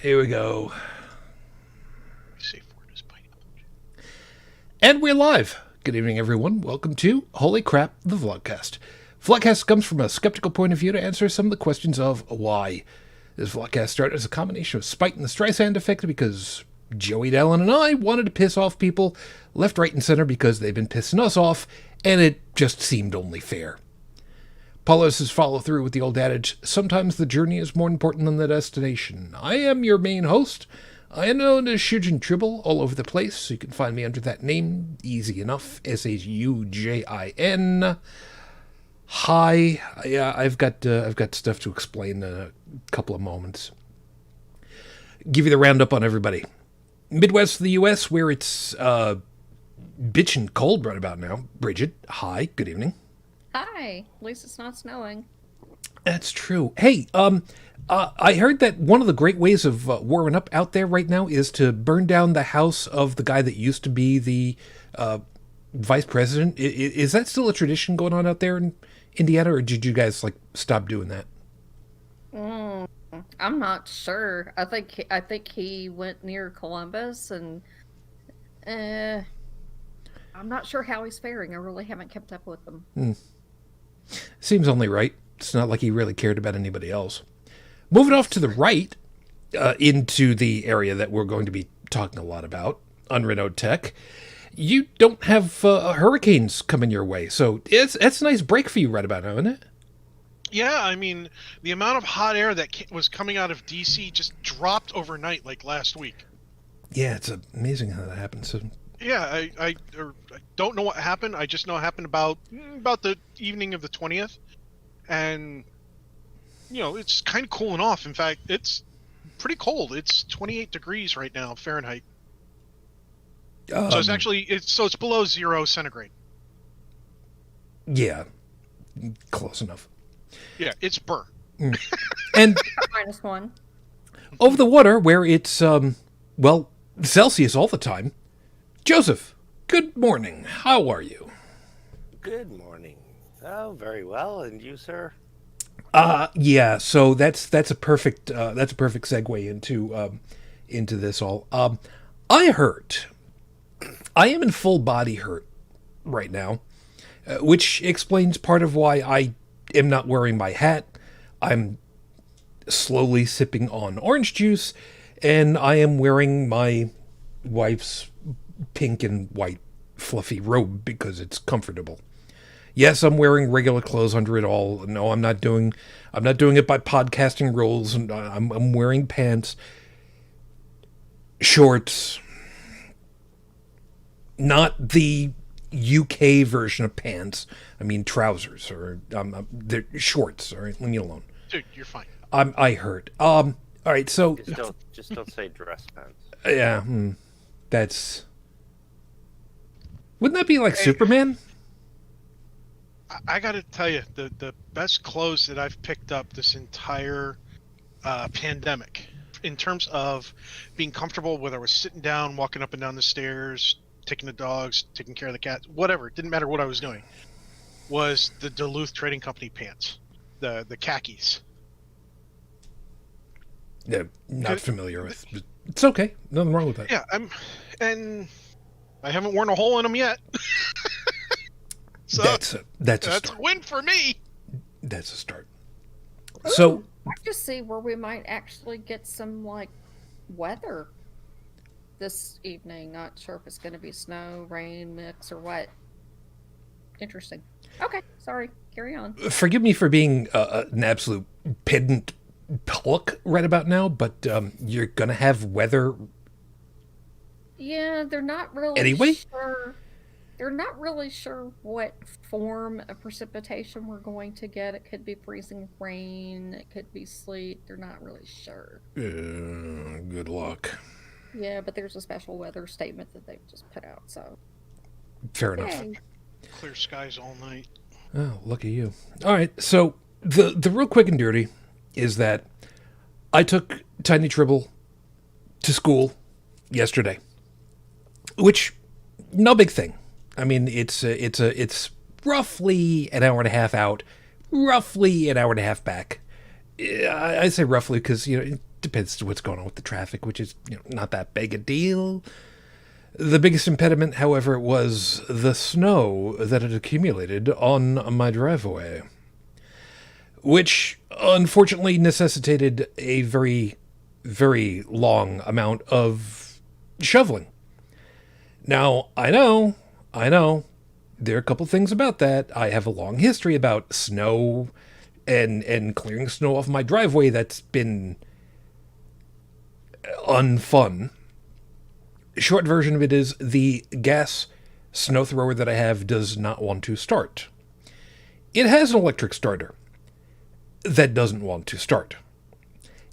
Here we go. Safe word is pineapple. And we're live. Good evening, everyone. Welcome to Holy Crap, the Vlogcast. Vlogcast comes from a skeptical point of view to answer some of the questions of why. This Vlogcast started as a combination of spite and the Streisand effect because Joey, Dalan, and I wanted to piss off people left, right, and center because they've been pissing us off, and it just seemed only fair. Policies follow through with the old adage, sometimes the journey is more important than the destination. I am your main host. I am known as Shujin Tribble all over the place, so you can find me under that name. Easy enough. Shujin. Hi. Yeah, I've got stuff to explain in a couple of moments. Give you the roundup on everybody. Midwest of the U.S., where it's bitchin' cold right about now. Brigid, hi. Good evening. Hi. At least it's not snowing. That's true. Hey, I heard that one of the great ways of warming up out there right now is to burn down the house of the guy that used to be the vice president. Is that still a tradition going on out there in Indiana, or did you guys stop doing that? I'm not sure. I think he went near Columbus, and I'm not sure how he's faring. I really haven't kept up with him. Seems only right. It's not like he really cared about anybody else. Moving off to the right, into the area that we're going to be talking a lot about, UnrenownedTech. You don't have hurricanes coming your way, so it's a nice break for you right about now, isn't it? Yeah, I mean, the amount of hot air that was coming out of DC just dropped overnight, like last week. Yeah, it's amazing how that happens. So, yeah, I don't know what happened. I just know it happened about the evening of the 20th, and it's kind of cooling off. In fact, it's pretty cold. It's 28 degrees right now Fahrenheit. So it's actually it's below 0 centigrade. Yeah, close enough. Yeah, it's burr. And -1. over the water, where it's Celsius all the time. Joseph, good morning. How are you? Good morning. Oh, very well. And you, sir? Yeah. So that's a perfect segue into this all. I hurt. I am in full body hurt right now, which explains part of why I am not wearing my hat. I'm slowly sipping on orange juice, and I am wearing my wife's pink and white fluffy robe because it's comfortable. Yes, I'm wearing regular clothes under it all. No, I'm not doing it by podcasting rules, and I'm wearing pants, shorts, not the UK version of pants. I mean trousers, or they're shorts. All right, leave me alone. Dude, you're fine. I hurt. All right, so Just don't say dress pants. yeah, that's. Wouldn't that be like Superman? I got to tell you, the best clothes that I've picked up this entire pandemic, in terms of being comfortable, whether I was sitting down, walking up and down the stairs, taking the dogs, taking care of the cats, whatever, it didn't matter what I was doing, was the Duluth Trading Company pants, the khakis. Yeah, not familiar with. It's okay. Nothing wrong with that. Yeah, and I haven't worn a hole in them yet. So that's a a start. win for me. That's a start. Ooh, So I just see where we might actually get some weather this evening. Not sure if it's going to be snow, rain, mix, or what. Interesting. Okay, sorry. Carry on. forgive me for being an absolute pedant pluck right about now, but you're gonna have weather Yeah, they're not really anyway. sure. They're not really sure what form of precipitation we're going to get. It could be freezing rain. It could be sleet. They're not really sure. Good luck. Yeah, but there's a special weather statement that they've just put out, so. Fair enough. Yay. Clear skies all night. Oh, lucky you. All right, so the real quick and dirty is that I took Tiny Tribble to school yesterday, which no big thing. I mean, it's roughly an hour and a half out, roughly an hour and a half back. I say roughly because depends on what's going on with the traffic, which is not that big a deal. The biggest impediment, however, was the snow that had accumulated on my driveway, which unfortunately necessitated a very, very long amount of shoveling. Now, I know, there are a couple things about that. I have a long history about snow and clearing snow off my driveway that's been unfun. Short version of it is the gas snow thrower that I have does not want to start. It has an electric starter that doesn't want to start.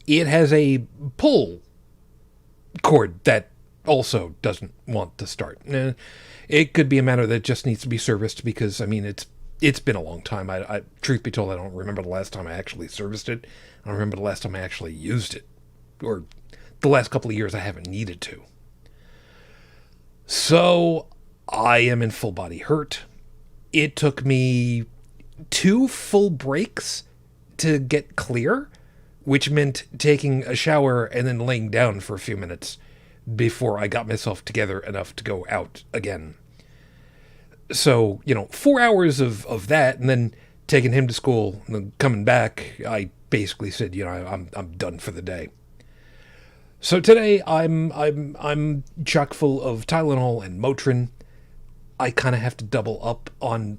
It has a pull cord that also doesn't want to start. It could be a matter that just needs to be serviced because, I mean, it's been a long time. I truth be told, I don't remember the last time I actually serviced it. I don't remember the last time I actually used it. Or the last couple of years I haven't needed to. So, I am in full body hurt. It took me 2 full breaks to get clear, which meant taking a shower and then laying down for a few minutes before I got myself together enough to go out again. So, 4 hours of that, and then taking him to school, and then coming back, I basically said, I'm done for the day. So today I'm chock full of Tylenol and Motrin. I kind of have to double up on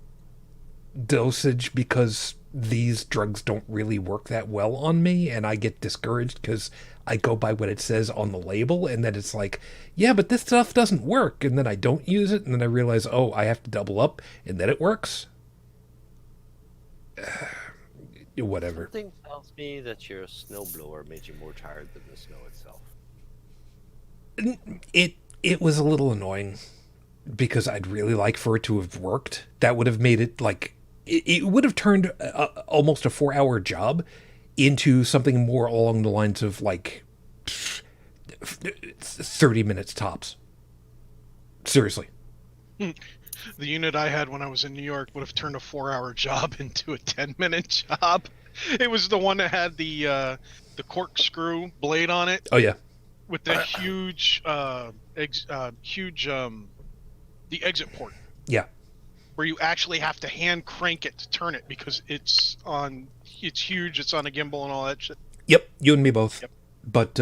dosage because these drugs don't really work that well on me, and I get discouraged because I go by what it says on the label, and then it's like, yeah, but this stuff doesn't work, and then I don't use it, and then I realize, oh, I have to double up, and then it works. Whatever. Something tells me that your snowblower made you more tired than the snow itself. It was a little annoying because I'd really like for it to have worked. That would have made it like it would have turned almost a 4-hour job into something more along the lines of like 30 minutes tops. Seriously. The unit I had when I was in New York would have turned a 4-hour job into a 10-minute job. It was the one that had the corkscrew blade on it. Oh yeah. With the huge the exit port. Yeah. Where you actually have to hand crank it to turn it because it's huge, it's on a gimbal and all that shit. Yep, you and me both. Yep. But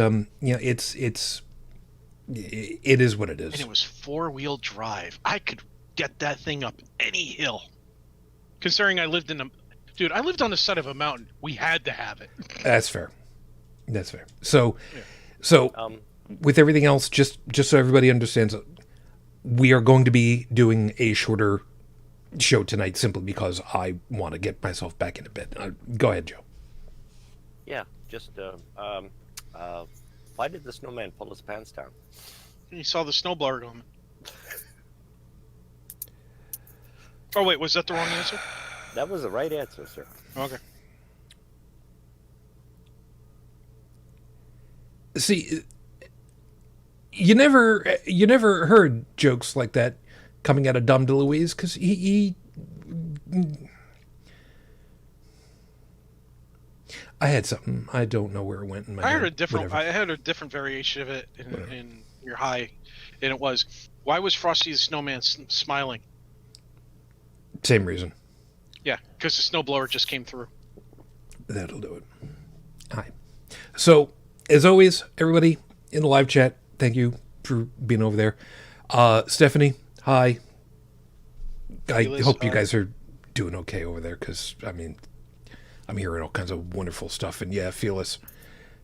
it is what it is. And it was 4-wheel drive. I could get that thing up any hill. Considering I lived on the side of a mountain. We had to have it. That's fair. So with everything else, just so everybody understands, we are going to be doing a shorter show tonight simply because I want to get myself back into bed. Go ahead, Joe. Yeah, just why did the snowman pull his pants down? You saw the snowblower going. Oh wait, was that the wrong answer? That was the right answer, sir. Okay. See, you never heard jokes like that coming out of Dom DeLuise because he I had something. I don't know where it went in my head. I had a different variation of it in your high, and it was, why was Frosty the Snowman smiling? Same reason. Yeah, because the snowblower just came through. That'll do it. Hi. So, as always, everybody in the live chat, thank you for being over there. Stephanie, hi. I hope you guys are doing okay over there because, I mean, I'm hearing all kinds of wonderful stuff, and yeah, Fearless.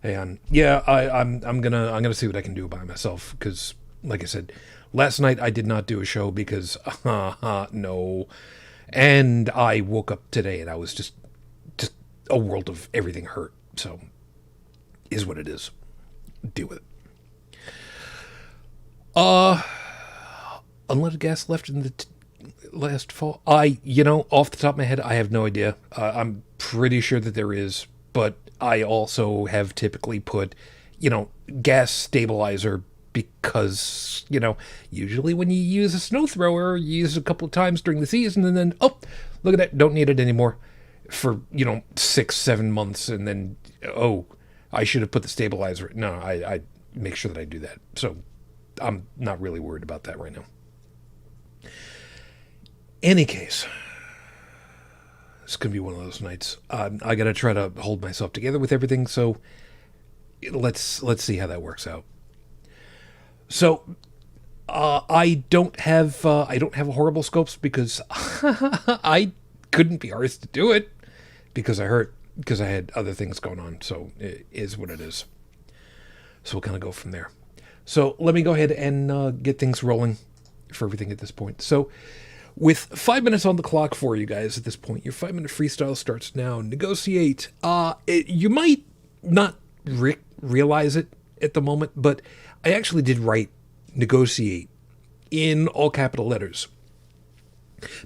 And yeah, I'm gonna see what I can do by myself because, like I said, last night I did not do a show because no, and I woke up today and I was just a world of everything hurt. So, is what it is. Deal with it. Unleaded gas left in the last fall. Off the top of my head, I have no idea. I'm pretty sure that there is, but I also have typically put, gas stabilizer because, usually when you use a snow thrower, you use it a couple of times during the season and then, oh, look at that, don't need it anymore for, 6-7 months. And then, oh, I should have put the stabilizer. No, I make sure that I do that. So I'm not really worried about that right now. Any case, it's going to be one of those nights. I got to try to hold myself together with everything. So let's see how that works out. So I don't have horrible scopes because I couldn't be arsed to do it because I had other things going on. So it is what it is. So we'll kind of go from there. So let me go ahead and get things rolling for everything at this point. So with 5 minutes on the clock for you guys at this point, your 5-minute freestyle starts now. Negotiate. You might not realize it at the moment, but I actually did write negotiate in all capital letters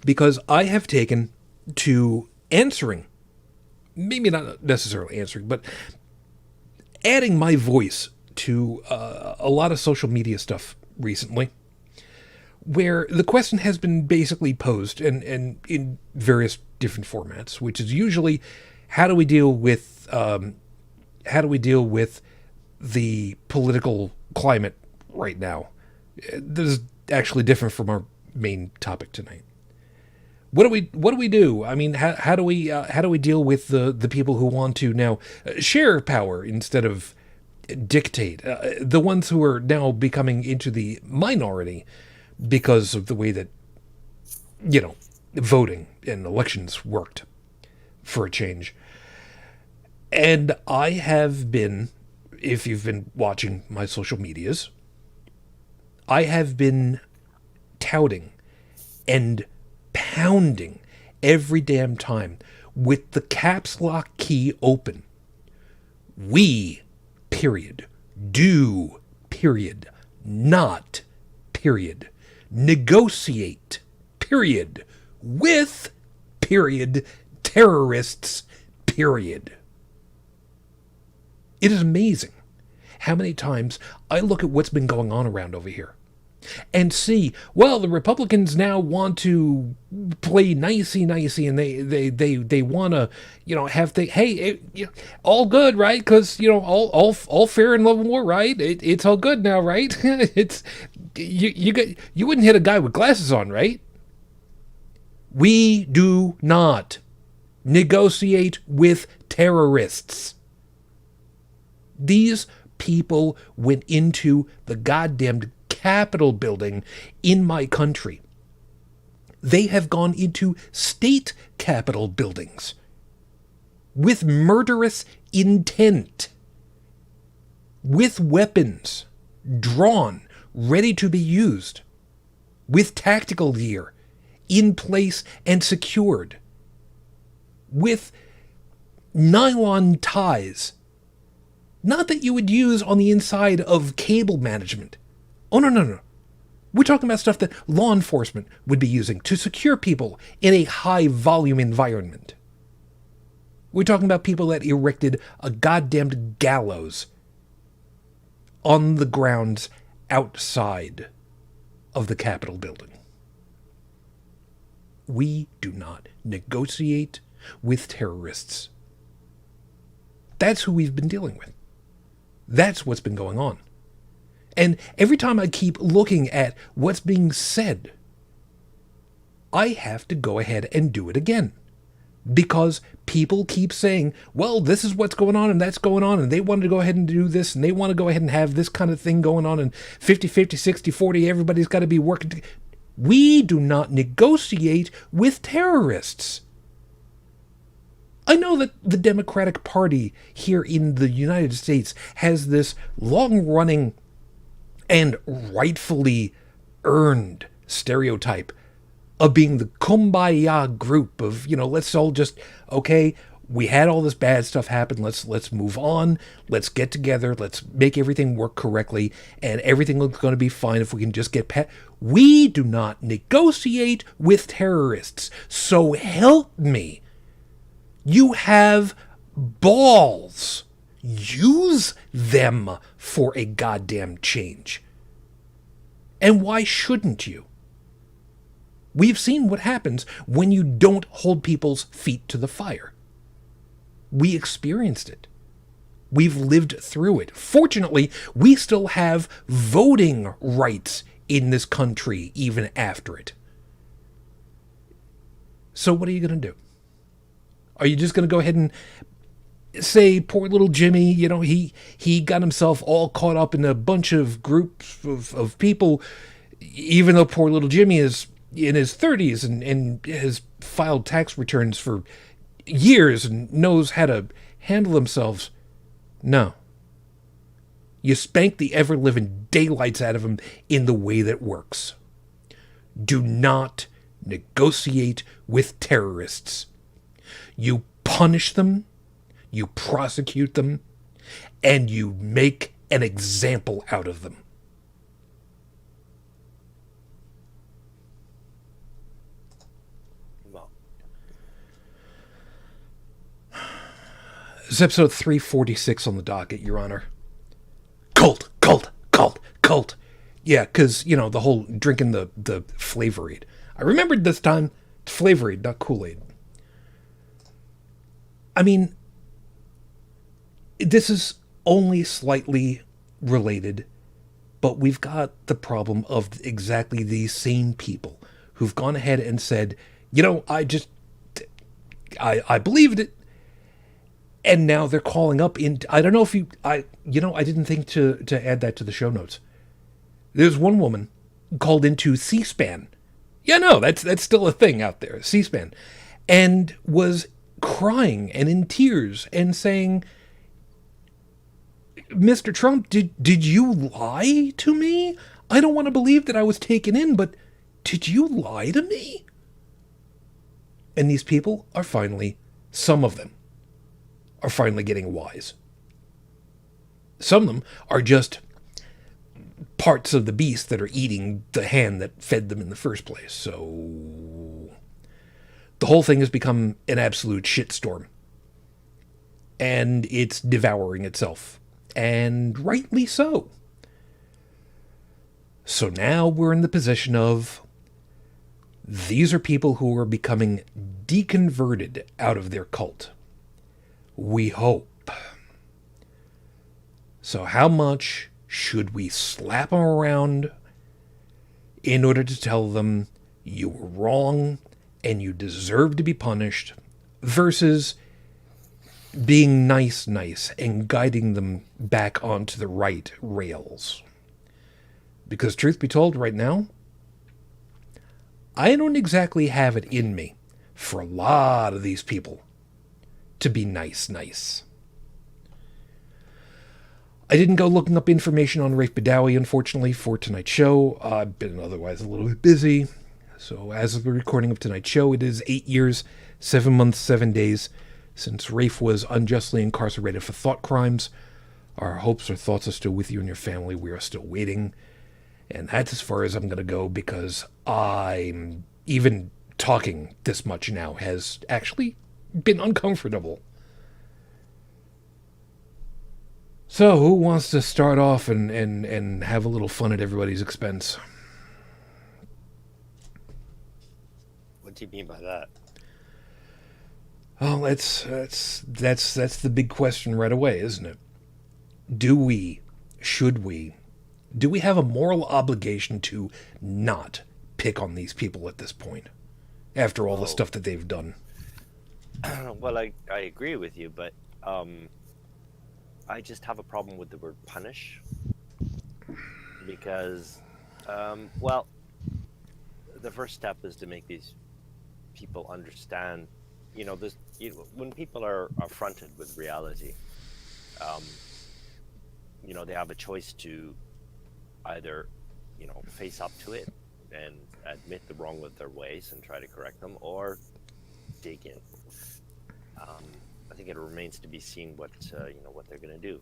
because I have taken to answering, maybe not necessarily answering, but adding my voice to a lot of social media stuff recently, where the question has been basically posed and in various different formats, which is usually how do we deal with the political climate right now. This is actually different from our main topic tonight. What do we do? I mean, how do we deal with the people who want to now share power instead of dictate? The ones who are now becoming into the minority because of the way that, voting and elections worked for a change. And I have been, if you've been watching my social medias, I have been touting and pounding every damn time with the caps lock key open. We, period, do, period, not, period, negotiate, period, with, period, terrorists, period. It is amazing how many times I look at what's been going on around over here and see, well, the Republicans now want to play nicey, and they want to, have the, hey, all good, right? Because, all fair in love and war, right? It's all good now, right? It's, you wouldn't hit a guy with glasses on, right? We do not negotiate with terrorists. These people went into the goddamned Capitol building in my country. They have gone into state Capitol buildings with murderous intent, with weapons drawn, ready to be used, with tactical gear in place and secured, with nylon ties, not that you would use on the inside of cable management. Oh, no. We're talking about stuff that law enforcement would be using to secure people in a high-volume environment. We're talking about people that erected a goddamned gallows on the grounds outside of the Capitol building. We do not negotiate with terrorists. That's who we've been dealing with. That's what's been going on. And every time I keep looking at what's being said, I have to go ahead and do it again. Because people keep saying, well, this is what's going on and that's going on, and they want to go ahead and do this, and they want to go ahead and have this kind of thing going on, and 50-50, 60-40, everybody's got to be working. We do not negotiate with terrorists. I know that the Democratic Party here in the United States has this long-running and rightfully earned stereotype of being the kumbaya group of, let's all just, okay, we had all this bad stuff happen, let's move on, let's get together, let's make everything work correctly, and everything is going to be fine if we can just get We do not negotiate with terrorists, so help me. You have balls. Use them for a goddamn change. And why shouldn't you? We've seen what happens when you don't hold people's feet to the fire. We experienced it. We've lived through it. Fortunately, we still have voting rights in this country even after it. So what are you going to do? Are you just going to go ahead and say, poor little Jimmy, you know, he got himself all caught up in a bunch of groups of people, even though poor little Jimmy is in his 30s and has filed tax returns for years and knows how to handle themselves? No. You spank the ever-living daylights out of him in the way that works. Do not negotiate with terrorists. You punish them, you prosecute them, and you make an example out of them. Well, This is episode 346 on the docket, Your Honor. Cult, cult, cult, cult. Yeah, because, you know, the whole drinking the Flavor-Aid. I remembered this time, it's Flavor-Aid, not Kool-Aid. I mean, this is only slightly related, but we've got the problem of exactly these same people who've gone ahead and said, you know, I believed it, and now they're calling up in. I don't know if I didn't think to add that to the show notes. There's one woman called into C-SPAN. Yeah, no, that's still a thing out there, C-SPAN, and was crying and in tears and saying, Mr. Trump, did you lie to me? I don't want to believe that I was taken in, but did you lie to me? And these people are finally, some of them, are finally getting wise. Some of them are just parts of the beast that are eating the hand that fed them in the first place. So the whole thing has become an absolute shitstorm. And it's devouring itself. And rightly so. So now we're in the position of, these are people who are becoming deconverted out of their cult. We hope. So how much should we slap them around in order to tell them you were wrong and you deserve to be punished, versus being nice and guiding them back onto the right rails? Because truth be told, right now, I don't exactly have it in me for a lot of these people to be nice. I didn't go looking up information on Rafe Badawi, unfortunately, for tonight's show. I've been otherwise a little bit busy. So as of the recording of tonight's show, it is 8 years, 7 months, 7 days since Rafe was unjustly incarcerated for thought crimes. Our hopes or thoughts are still with you and your family. We are still waiting. And that's as far as I'm going to go, because I'm even talking this much now has actually been uncomfortable. So who wants to start off and have a little fun at everybody's expense? what do you mean by that? Well, that's the big question right away, isn't it? Do we have a moral obligation to not pick on these people at this point, after all the stuff that they've done? Well, I agree with you, but I just have a problem with the word punish, because, well, the first step is to make these people understand, when people are affronted with reality, they have a choice to either, face up to it and admit the wrong with their ways and try to correct them, or dig in. I think it remains to be seen what they're going to do,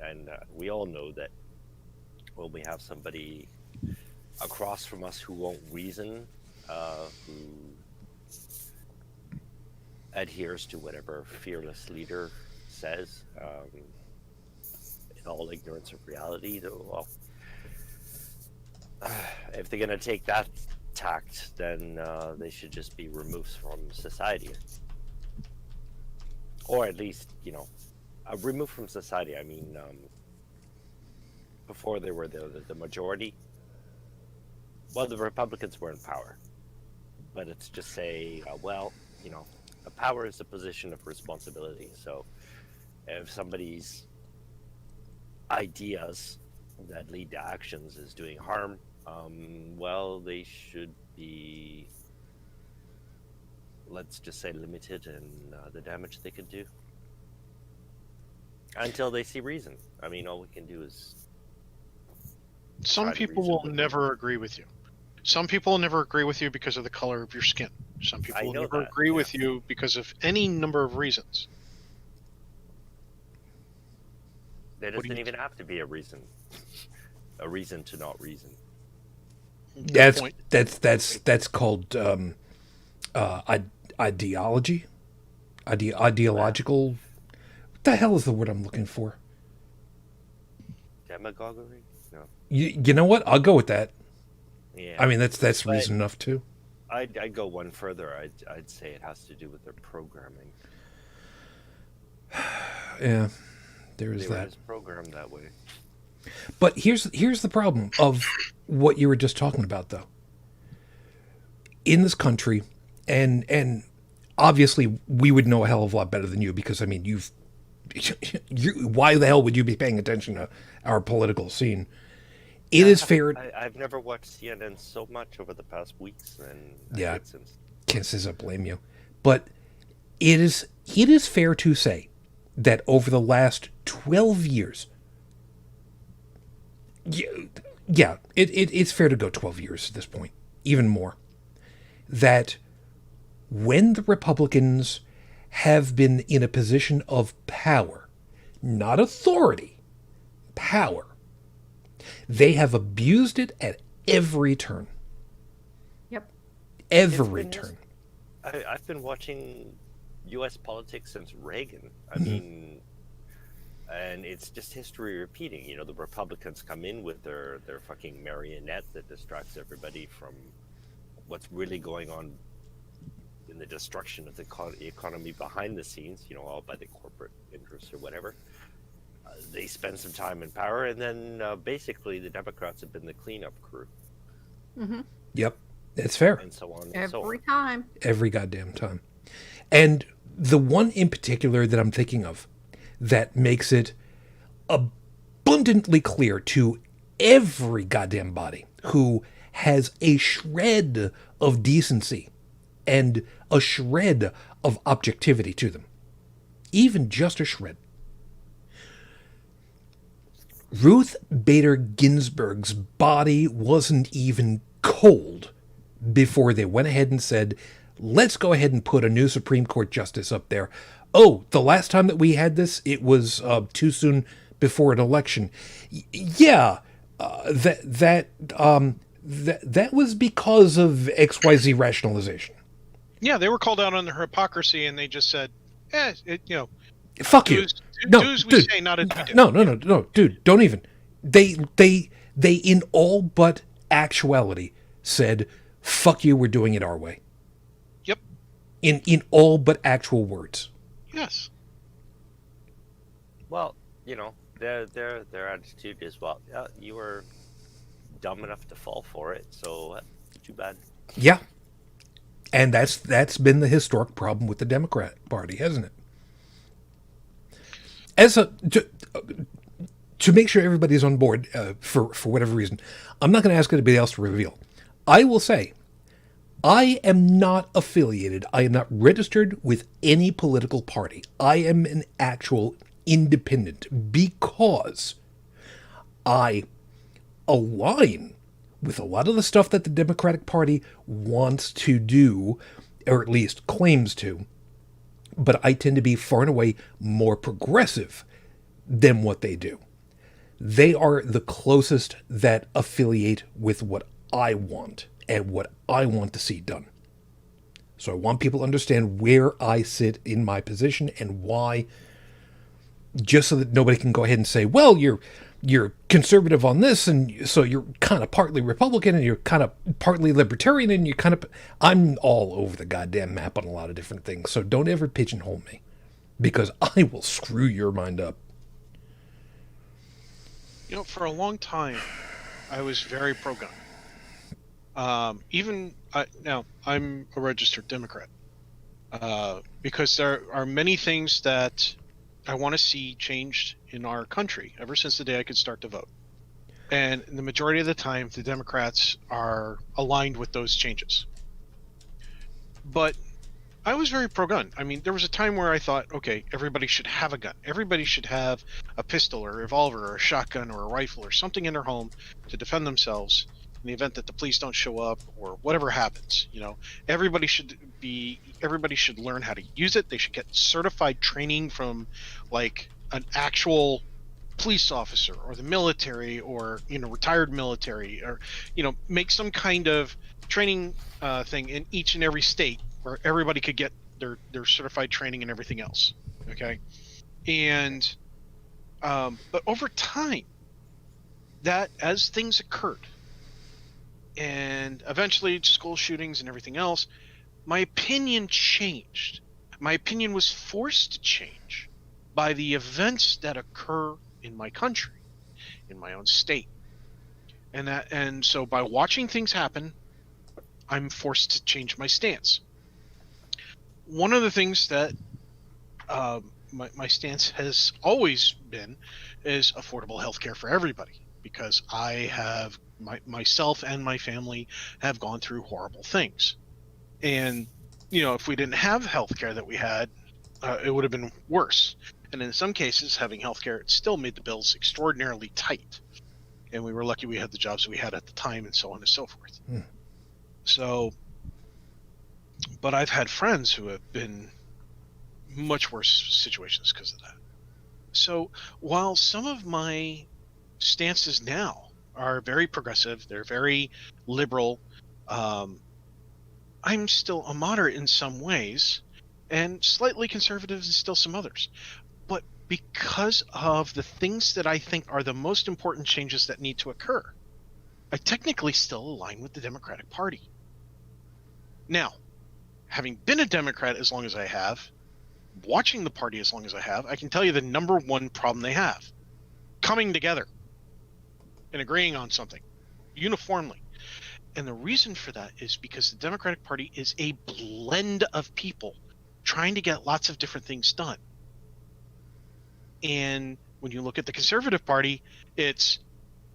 and we all know that when we have somebody across from us who won't reason, who adheres to whatever fearless leader says, in all ignorance of reality, well, if they're going to take that tact, then they should just be removed from society. Or at least, removed from society, I mean, before they were the majority, well, the Republicans were in power. But it's just say, well, you know, a power is a position of responsibility. So if somebody's ideas that lead to actions is doing harm, well, they should be, let's just say, limited in the damage they could do until they see reason. I mean, all we can do is Some try to people reason will with them. never agree with you. Some people will never agree with you because of the color of your skin. Some people I will know never that, agree yeah. with you because of any number of reasons. There What do doesn't you- even have to be a reason to not reason. Good point. That's called ideology, ideological. What the hell is the word I'm looking for? Demagoguery? No. You know what? I'll go with that. Yeah. I mean, that's But- reason enough too. I'd go one further. I'd say it has to do with their programming. Yeah, there They is were that. just programmed that way. But here's the problem of what you were just talking about, though. In this country, and obviously we would know a hell of a lot better than you because I mean why the hell would you be paying attention to our political scene? It is fair. I've never watched CNN so much over the past weeks, and Yeah. since Can't say I blame you, but it is fair to say that over the last 12 years, it's fair to go 12 years at this point, even more, that when the Republicans have been in a position of power, not authority, power, they have abused it at every turn. Yep. Every It's been turn. I've been watching U.S. politics since Reagan. I Mm-hmm. mean, and it's just history repeating. You know, the Republicans come in with their fucking marionette that distracts everybody from what's really going on in the destruction of the economy behind the scenes. You know, all by the corporate interests or whatever. They spend some time in power, and then basically the Democrats have been the cleanup crew, Yep, it's fair. and so on and so on. Every time. Every goddamn time. And the one in particular that I'm thinking of that makes it abundantly clear to every goddamn body who has a shred of decency and a shred of objectivity to them, even just a shred. Ruth Bader Ginsburg's body wasn't even cold before they went ahead and said, let's go ahead and put a new Supreme Court justice up there. Oh, the last time that we had this, it was too soon before an election. That was because of XYZ rationalization. Yeah, they were called out on their hypocrisy, and they just said, Fuck you. No, do as we dude. say, not as we do. No, dude, don't even. They in all but actuality said, fuck you, we're doing it our way. Yep. In all but actual words. Yes. Well, you know, their attitude is, well, yeah, you were dumb enough to fall for it, so too bad. Yeah. And that's been the historic problem with the Democrat Party, hasn't it? To make sure everybody's on board for whatever reason, I'm not going to ask anybody else to reveal. I will say, I am not affiliated. I am not registered with any political party. I am an actual independent because I align with a lot of the stuff that the Democratic Party wants to do, or at least claims to. But I tend to be far and away more progressive than what they do. They are the closest that affiliate with what I want and what I want to see done. So I want people to understand where I sit in my position and why, just so that nobody can go ahead and say, well, you're conservative on this, and so you're kind of partly Republican, and you're kind of partly libertarian, and I'm all over the goddamn map on a lot of different things. So don't ever pigeonhole me. because I will screw your mind up. You know, for a long time, I was very pro-gun. Now, I'm a registered Democrat because there are many things that I want to see changed in our country ever since the day I could start to vote. And the majority of the time, the Democrats are aligned with those changes. But I was very pro-gun. I mean, there was a time where I thought, okay, everybody should have a gun. Everybody should have a pistol or a revolver or a shotgun or a rifle or something in their home to defend themselves in the event that the police don't show up or whatever happens. You know, everybody should learn how to use it. They should get certified training from like an actual police officer or the military or, you know, retired military, or, you know, make some kind of training thing in each and every state where everybody could get their certified training and everything else. Okay. And but over time, that as things occurred and eventually school shootings and everything else, my opinion changed. My opinion was forced to change by the events that occur in my country, in my own state. And so by watching things happen, I'm forced to change my stance. One of the things that my stance has always been is affordable healthcare for everybody, because I have myself and my family have gone through horrible things. And, you know, if we didn't have healthcare that we had, it would have been worse. And in some cases, having healthcare, it still made the bills extraordinarily tight. And we were lucky we had the jobs we had at the time, and so on and so forth. So, but I've had friends who have been much worse situations because of that. So while some of my stances now are very progressive, they're very liberal, I'm still a moderate in some ways and slightly conservative in still some others. But because of the things that I think are the most important changes that need to occur, I technically still align with the Democratic Party. Now, having been a Democrat as long as I have, watching the party as long as I have, I can tell you the number one problem they have: coming together and agreeing on something uniformly. And the reason for that is because the Democratic Party is a blend of people trying to get lots of different things done. And when you look at the Conservative Party, it's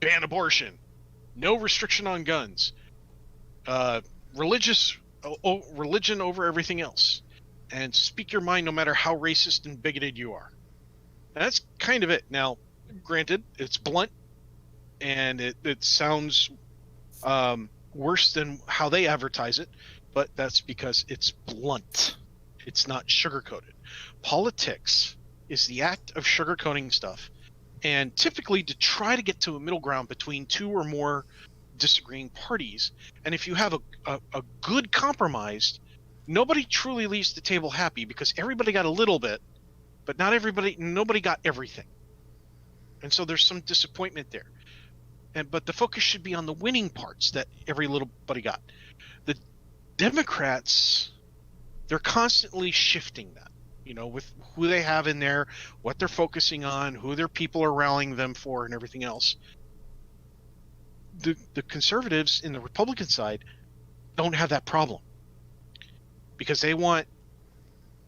ban abortion, no restriction on guns, religion over everything else, and speak your mind no matter how racist and bigoted you are. And that's kind of it. Now, granted, it's blunt, and it sounds worse than how they advertise it, but that's because it's blunt. It's not sugar-coated. Politics is the act of sugar-coating stuff, and typically to try to get to a middle ground between two or more disagreeing parties. And if you have a good compromise, nobody truly leaves the table happy, because everybody got a little bit, but nobody got everything. And so there's some disappointment there. But the focus should be on the winning parts that everybody got. The Democrats, they're constantly shifting that, you know, with who they have in there, what they're focusing on, who their people are rallying them for, and everything else. The conservatives in the Republican side don't have that problem, because they want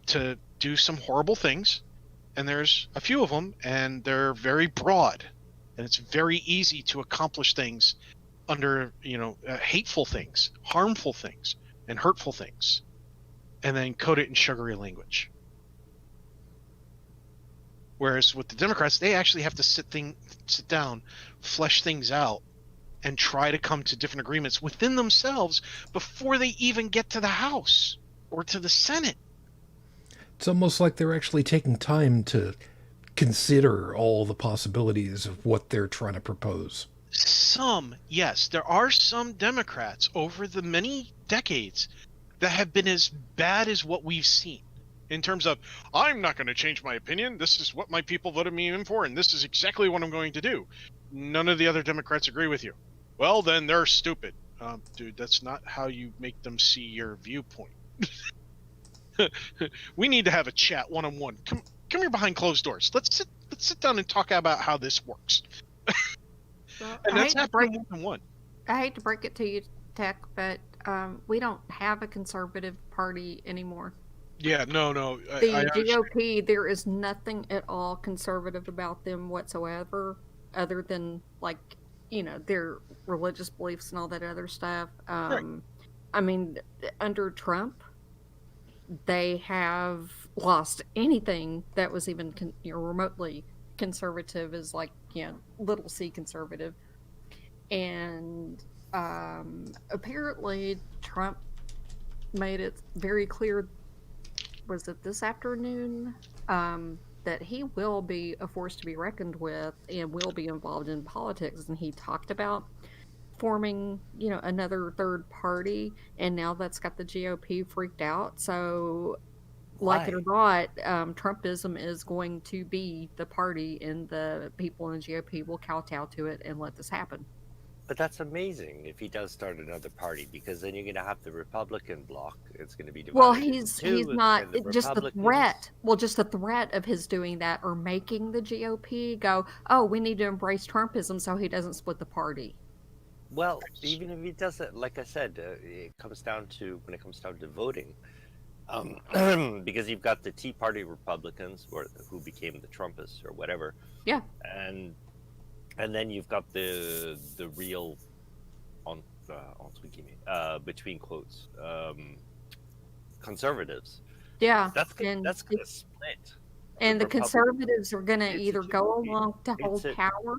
to do some horrible things, and there's a few of them, and they're very broad, and it's very easy to accomplish things under, you know, hateful things, harmful things, and hurtful things, and then code it in sugary language. Whereas with the Democrats, they actually have to sit down, flesh things out, and try to come to different agreements within themselves before they even get to the House or to the Senate. It's almost like they're actually taking time to consider all the possibilities of what they're trying to propose. Yes, there are some Democrats over the many decades that have been as bad as what we've seen, in terms of, I'm not going to change my opinion. This is what my people voted me in for, and this is exactly what I'm going to do. None of the other Democrats agree with you. Well, then they're stupid. Dude, that's not how you make them see your viewpoint. We need to have a chat one-on-one. Come here behind closed doors. Let's sit down and talk about how this works. Well, And that's happening more than one. I hate to break it to you, Tech, but we don't have a conservative party anymore. Yeah, no. The GOP, there is nothing at all conservative about them whatsoever, other than, like, their religious beliefs and all that other stuff. Right. I mean, under Trump, they have lost anything that was even remotely conservative, is like, little c conservative. And apparently Trump made it very clear, was it this afternoon, that he will be a force to be reckoned with and will be involved in politics. And he talked about forming, another third party, and now that's got the GOP freaked out. So, like it or not, Trumpism is going to be the party, and the people in the GOP will kowtow to it and let this happen. But that's amazing if he does start another party, because then you're going to have the Republican bloc. It's going to be divided. Well, he's not just the Republicans- threat. Well, just the threat of his doing that, or making the GOP go, oh, we need to embrace Trumpism so he doesn't split the party. Well, even if he does it, like I said, it comes down to, when it comes down to voting, because you've got the Tea Party Republicans, who became the Trumpists or whatever. Yeah. And then you've got the real, between quotes, conservatives. Yeah. That's going to split. And the Republicans- conservatives are going to It's a either go GOP. along to hold It's a- power,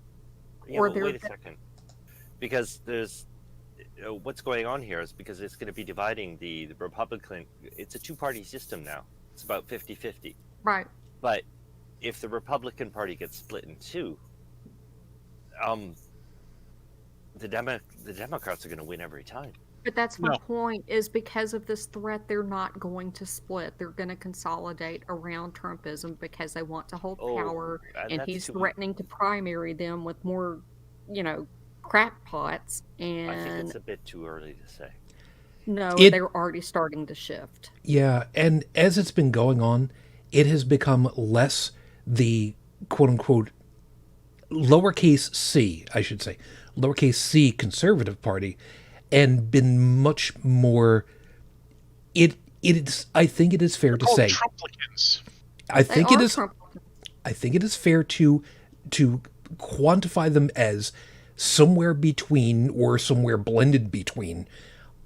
Yeah, or but they're wait a second, because there's what's going on here is because it's going to be dividing the Republican. It's a two-party system now. It's about 50-50. right. But if the Republican Party gets split in two, the Democrats are going to win every time. But that's my No. point, is because of this threat, they're not going to split. They're going to consolidate around Trumpism because they want to hold power, and that's he's too- threatening to primary them with more, crackpots. I think And it's a bit too early to say. no, It- they're already starting to shift. Yeah, and as it's been going on, it has become less the quote-unquote lowercase c, I should say, lowercase c conservative party, and been much more. It is. I think it is fair to say. Trumplicans. I They think it are is. Trump- I think it is fair to quantify them as somewhere between, or somewhere blended between,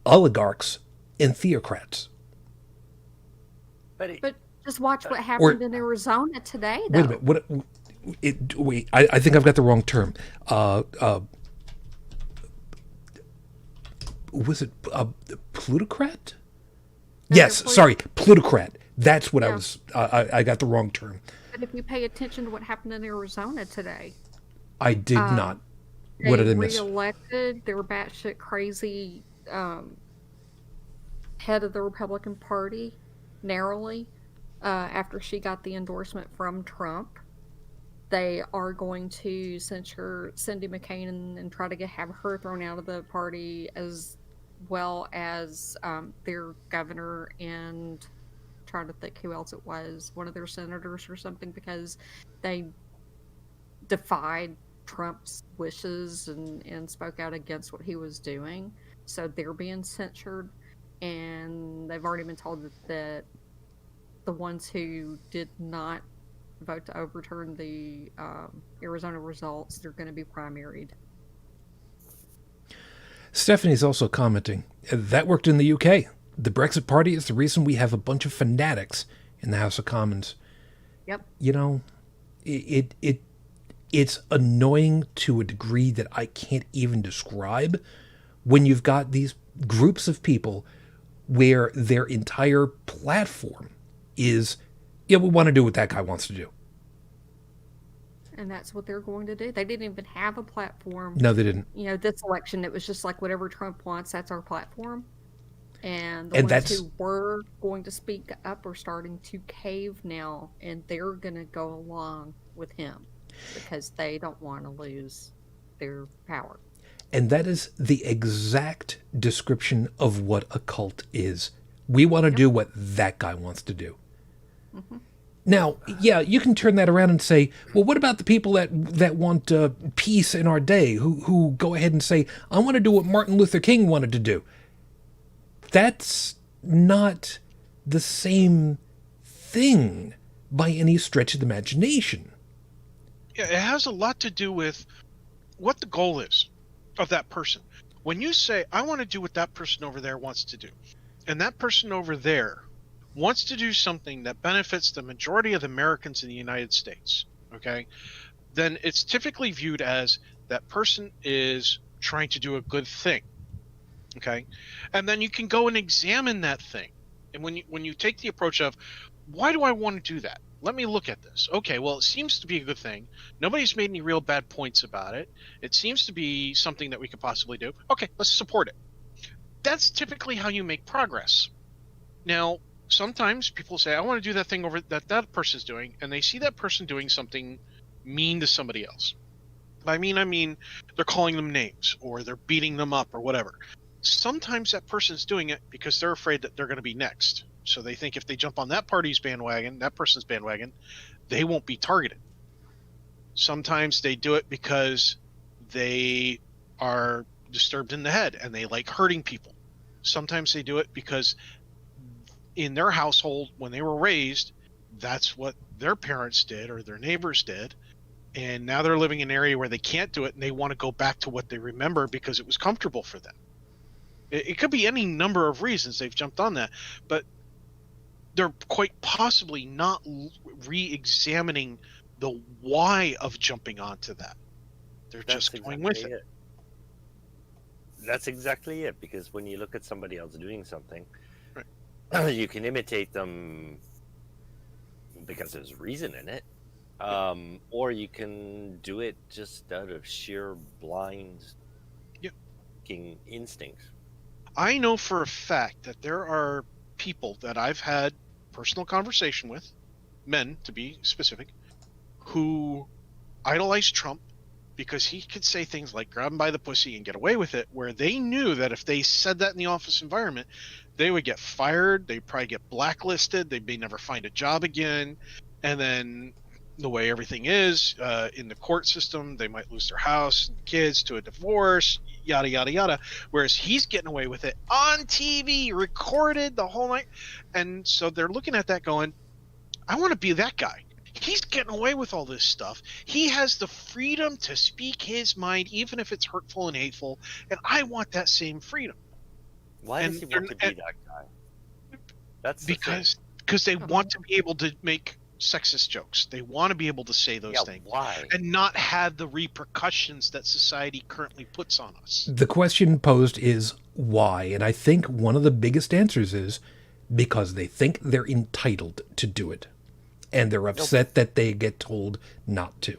oligarchs and theocrats. But But just watch what happened in Arizona today, though. Wait a minute. Wait. I think I've got the wrong term. Was it plutocrat? Yes. they're Sorry, plutocrat. That's what I Yeah. was. I got the wrong term. But if you pay attention to what happened in Arizona today, I did not. What did I miss? Re-elected their batshit crazy head of the Republican Party narrowly after she got the endorsement from Trump. They are going to censure Cindy McCain and try to have her thrown out of the party, as well as their governor, and trying to think who else it was, one of their senators or something, because they defied Trump's wishes and spoke out against what he was doing. So they're being censured, and they've already been told that the ones who did not vote to overturn the Arizona results, they're going to be primaried. Stephanie's also commenting that worked in the UK. The Brexit Party is the reason we have a bunch of fanatics in the House of Commons. Yep. It's annoying to a degree that I can't even describe, when you've got these groups of people where their entire platform is, we want to do what that guy wants to do. And that's what they're going to do. They didn't even have a platform. No, they didn't. This election, it was just like, whatever Trump wants, that's our platform. And And ones that's- who were going to speak up are starting to cave now, and they're going to go along with him because they don't want to lose their power. And that is the exact description of what a cult is. We want to do what that guy wants to do. Mm-hmm. Now, yeah, you can turn that around and say, well, what about the people that want peace in our day, who go ahead and say, I want to do what Martin Luther King wanted to do? That's not the same thing by any stretch of the imagination. Yeah, it has a lot to do with what the goal is of that person. When you say, I want to do what that person over there wants to do, and that person over there wants to do something that benefits the majority of the Americans in the United States, okay, then it's typically viewed as that person is trying to do a good thing, okay? And then you can go and examine that thing. And when you take the approach of, why do I want to do that? Let me look at this. Okay, well, it seems to be a good thing. Nobody's made any real bad points about it. It seems to be something that we could possibly do. Okay, let's support it. That's typically how you make progress. Now, sometimes people say, I want to do that thing over that person's doing, and they see that person doing something mean to somebody else. By mean, I mean they're calling them names, or they're beating them up, or whatever. Sometimes that person's doing it because they're afraid that they're going to be next. So they think if they jump on that party's bandwagon, that person's bandwagon, they won't be targeted. Sometimes they do it because they are disturbed in the head and they like hurting people. Sometimes they do it because in their household, when they were raised, that's what their parents did or their neighbors did. And now they're living in an area where they can't do it, and they want to go back to what they remember because it was comfortable for them. It could be any number of reasons they've jumped on that, but they're quite possibly not re-examining the why of jumping onto that. They're just going with it. That's exactly it, because when you look at somebody else doing something, right, you can imitate them because there's reason in it, or you can do it just out of sheer blind instinct. I know for a fact that there are people that I've had personal conversation with, men to be specific, who idolize Trump because he could say things like grab him by the pussy and get away with it, where they knew that if they said that in the office environment, they would get fired, they'd probably get blacklisted, they may never find a job again, and then the way everything is in the court system, they might lose their house and kids to a divorce, yada yada yada, whereas he's getting away with it on TV, recorded the whole night. And so they're looking at that going, I want to be that guy. He's getting away with all this stuff. He has the freedom to speak his mind, even if it's hurtful and hateful, and I want that same freedom. Why does he want to be that guy? That's because they want to be able to make sexist jokes. They want to be able to say those things. Why? And not have the repercussions that society currently puts on us. The question posed is why? And I think one of the biggest answers is because they think they're entitled to do it. And they're upset that they get told not to.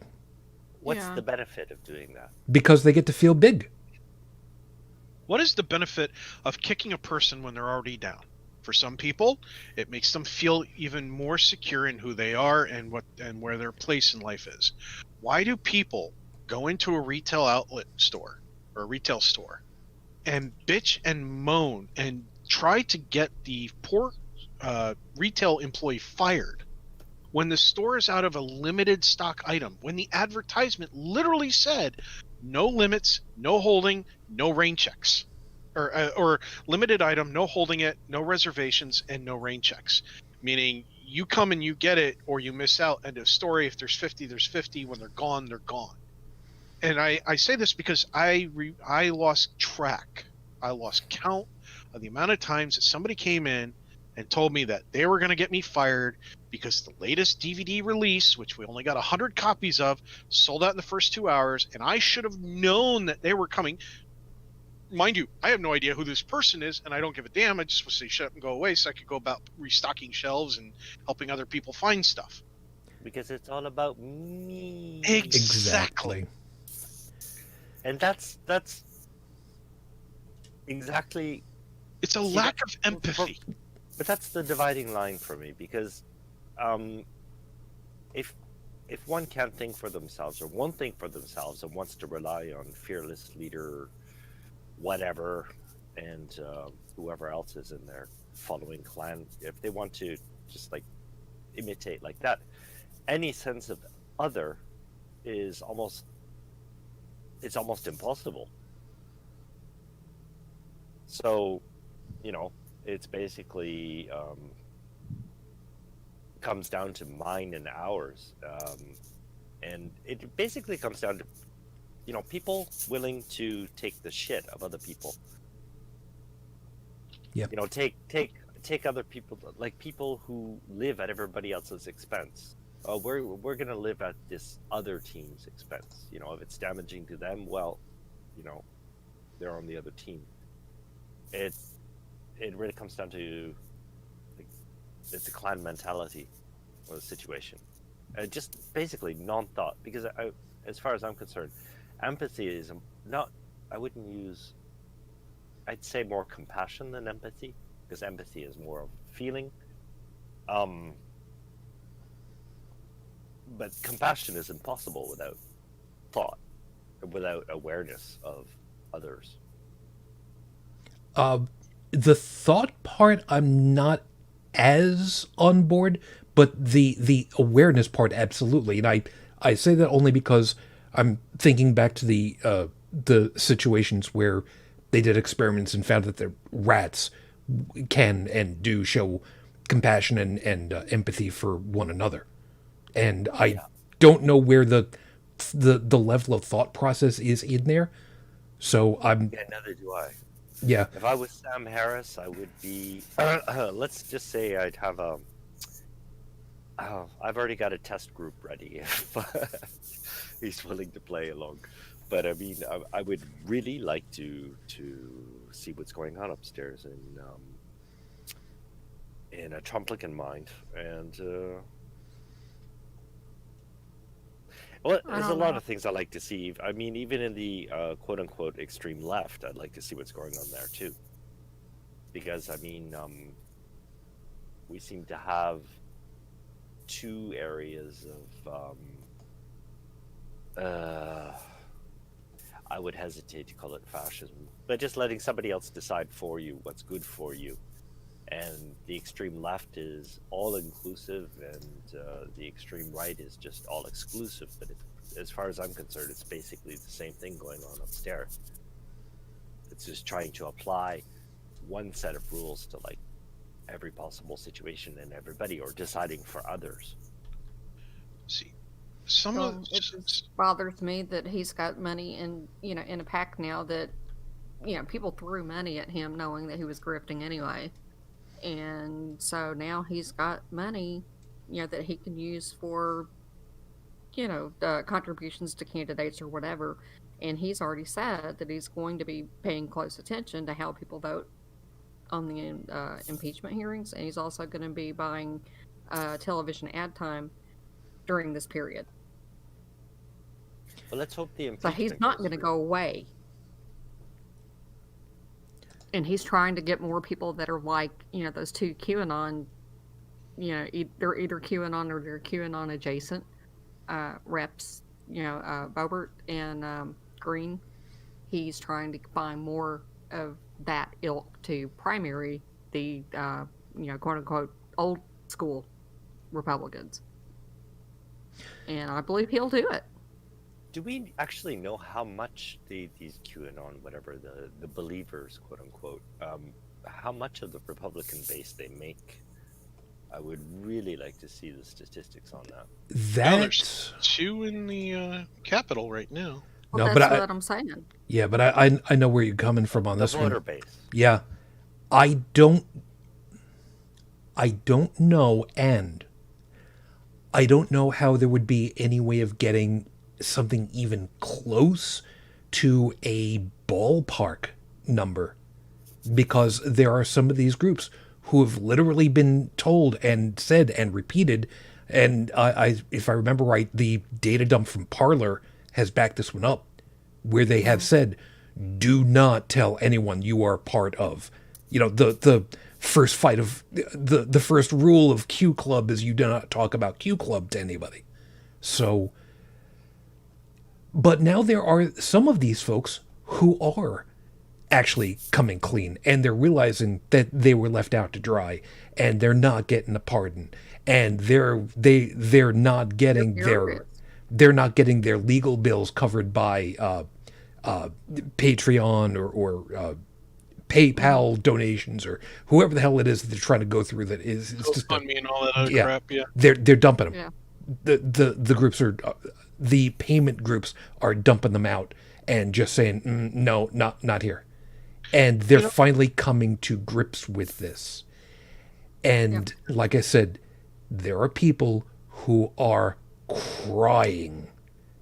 What's the benefit of doing that? Because they get to feel big. What is the benefit of kicking a person when they're already down? For some people, it makes them feel even more secure in who they are and where their place in life is. Why do people go into a retail outlet store or a retail store and bitch and moan and try to get the poor retail employee fired when the store is out of a limited stock item, when the advertisement literally said no limits, no holding, no rain checks? Or limited item, no holding it, no reservations, and no rain checks. Meaning you come and you get it or you miss out. End of story. If there's 50, there's 50. When they're gone, they're gone. And I say this because I lost track. I lost count of the amount of times that somebody came in and told me that they were going to get me fired because the latest DVD release, which we only got 100 copies of, sold out in the first 2 hours, and I should have known that they were coming. Mind you, I have no idea who this person is, and I don't give a damn. I just want to say shut up and go away so I could go about restocking shelves and helping other people find stuff. Because it's all about me. Exactly. And that's exactly... It's a lack of empathy. But that's the dividing line for me, because if one can't think for themselves, or won't think for themselves, and wants to rely on fearless leader, whatever, and whoever else is in there, following clan, if they want to just like imitate like that, any sense of other is almost impossible. So, it's basically comes down to mine and ours, and it basically comes down to people willing to take the shit of other people. Yeah. Take other people, like people who live at everybody else's expense. We're gonna live at this other team's expense. If it's damaging to them, well, they're on the other team. It really comes down to it's a clan mentality of the situation. Just basically non-thought, because as far as I'm concerned, empathy is not, I wouldn't use, I'd say more compassion than empathy, because empathy is more of feeling. But compassion is impossible without thought, without awareness of others. The thought part, I'm not as on board, but the awareness part, absolutely. And I say that only because I'm thinking back to the situations where they did experiments and found that the rats can and do show compassion and empathy for one another. And I don't know where the level of thought process is in there. So Neither do I. Yeah. If I was Sam Harris, I would be. Let's just say I'd have I've already got a test group ready if he's willing to play along. But I mean, I would really like to see what's going on upstairs in a Trumplican mind, and well, there's a lot of things I like to see. I mean, even in the quote-unquote extreme left, I'd like to see what's going on there too. Because I mean, we seem to have two areas of I would hesitate to call it fascism, but just letting somebody else decide for you what's good for you. And the extreme left is all inclusive, and the extreme right is just all exclusive. But as far as I'm concerned, it's basically the same thing going on upstairs. It's just trying to apply one set of rules to like every possible situation and everybody, or deciding for others. See, It just bothers me that he's got money in a pack now that people threw money at him knowing that he was grifting anyway. And so now he's got money, that he can use for, contributions to candidates or whatever. And he's already said that he's going to be paying close attention to how people vote on the impeachment hearings. And he's also going to be buying television ad time during this period. Well, let's hope the impeachment. So he's not going to go away. And he's trying to get more people that are like, those two QAnon, they're either QAnon or they're QAnon adjacent reps, Boebert and Green. He's trying to find more of that ilk to primary the, quote unquote, old school Republicans. And I believe he'll do it. Do we actually know how much these QAnon, whatever, the believers, quote unquote, how much of the Republican base they make? I would really like to see the statistics on that. There's two in the Capitol right now. Well, no, that's what I'm saying. Yeah, but I know where you're coming from on this one. Voter base. Yeah, I don't know, and I don't know how there would be any way of getting something even close to a ballpark number, because there are some of these groups who have literally been told and said and repeated, and I if I remember right, the data dump from Parler has backed this one up, where they have said, do not tell anyone you are part of, the first fight of the first rule of Q Club is you do not talk about Q Club to anybody. So, but now there are some of these folks who are actually coming clean, and they're realizing that they were left out to dry, and they're not getting a pardon, and they're not getting they're not getting their legal bills covered by Patreon or PayPal donations or whoever the hell it is that they're trying to go through. That is, it's just GoFundMe and all that other crap. Yeah, they're dumping them. Yeah. The groups are the payment groups are dumping them out and just saying no, not here, and they're finally coming to grips with this. And like I said, there are people who are crying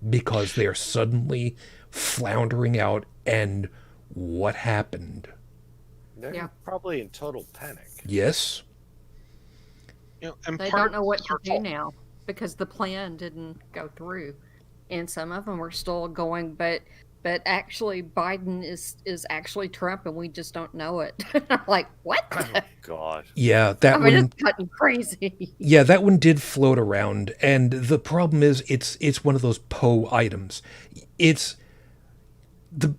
because they're suddenly floundering out, and what happened? They're probably in total panic. Yes. And They don't know what to do now because the plan didn't go through, and some of them are still going. But actually, Biden is actually Trump, and we just don't know it. I'm like, what? Oh, God. Yeah, that one. It's gotten crazy. Yeah, that one did float around, and the problem is, it's one of those Poe items. It's the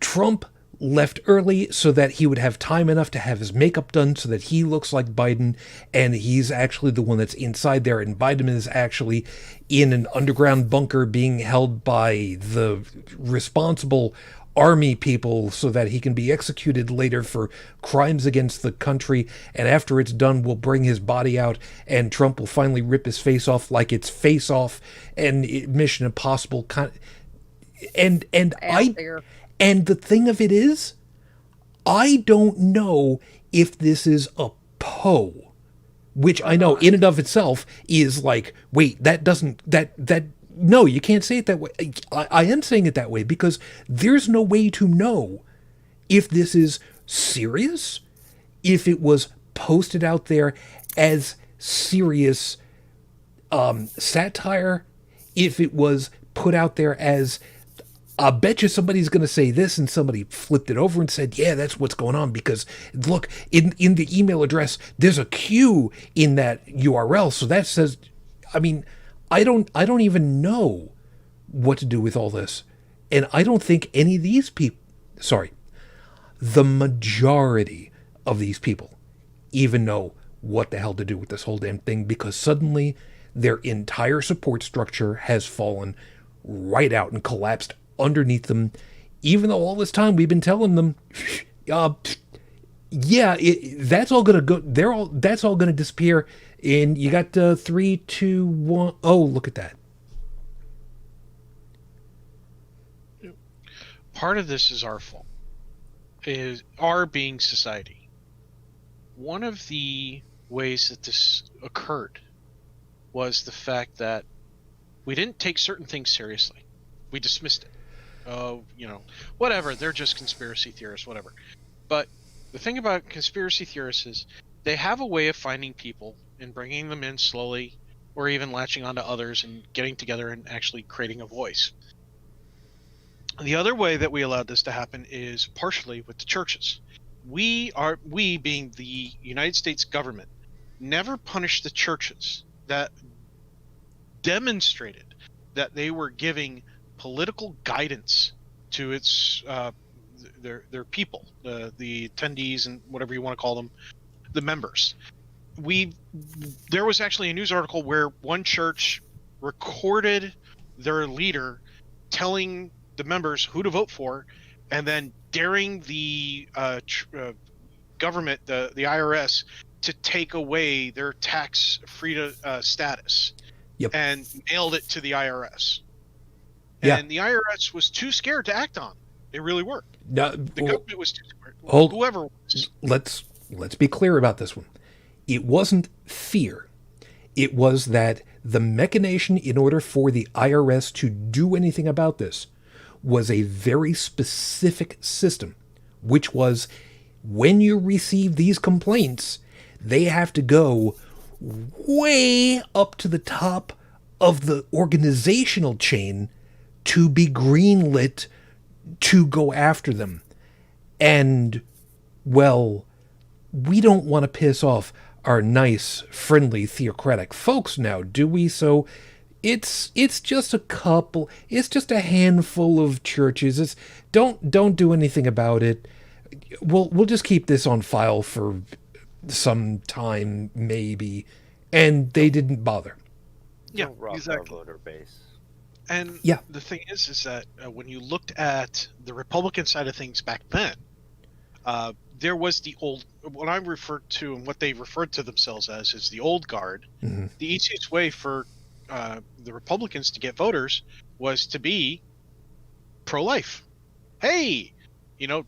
Trump left early so that he would have time enough to have his makeup done so that he looks like Biden, and he's actually the one that's inside there, and Biden is actually in an underground bunker being held by the responsible army people so that he can be executed later for crimes against the country, and after it's done we'll bring his body out and Trump will finally rip his face off like it's Face Off and Mission Impossible and the thing of it is, I don't know if this is a Poe, which I know in and of itself is like, wait, that doesn't, no, you can't say it that way. I am saying it that way because there's no way to know if this is serious, if it was posted out there as serious satire, if it was put out there as, I bet you somebody's going to say this, and somebody flipped it over and said, yeah, that's what's going on, because look, in the email address, there's a Q in that URL, so that says, I mean, I don't even know what to do with all this, and I don't think any of these people, the majority of these people even know what the hell to do with this whole damn thing, because suddenly their entire support structure has fallen right out and collapsed underneath them, even though all this time we've been telling them, that's all gonna go. That's all gonna disappear. And you got 3, 2, 1. Oh, look at that. Part of this is our fault. Is our being society. One of the ways that this occurred was the fact that we didn't take certain things seriously. We dismissed it. Oh, whatever, they're just conspiracy theorists, whatever. But the thing about conspiracy theorists is they have a way of finding people and bringing them in slowly, or even latching onto others and getting together and actually creating a voice. The other way that we allowed this to happen is partially with the churches. We being the United States government, never punished the churches that demonstrated that they were giving political guidance to its their people, the attendees and whatever you want to call them, the members. There was actually a news article where one church recorded their leader telling the members who to vote for, and then daring the government, the IRS, to take away their tax-free status. Yep. And mailed it to the IRS. Yeah. And the IRS was too scared to act on. They really were. No, The government was too scared. hold- Whoever was. Let's be clear about this one. It wasn't fear. It was that the machination in order for the IRS to do anything about this was a very specific system, which was when you receive these complaints, they have to go way up to the top of the organizational chain to be greenlit to go after them. And, well, we don't want to piss off our nice, friendly, theocratic folks now, do we? So It's just a couple. It's just a handful of churches. It's don't do anything about it. We'll just keep this on file for some time, maybe. And they didn't bother. Yeah, Don't rock exactly. our voter base. And Yeah. the thing is that when you looked at the Republican side of things back then, there was the old, what I referred to and what they referred to themselves as is the old guard. Mhm. The easiest way for the Republicans to get voters was to be pro-life. Hey,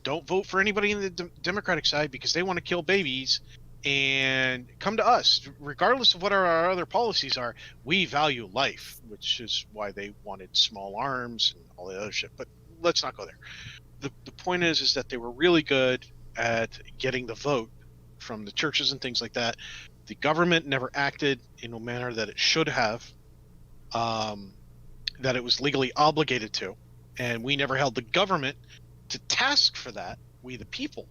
don't vote for anybody in the Democratic side because they want to kill babies, and come to us regardless of what our other policies are. We value life, which is why they wanted small arms and all the other shit, but let's not go there. The point is that they were really good at getting the vote from the churches and things like that. The government never acted in a manner that it should have, that it was legally obligated to, and we never held the government to task for that, we the people.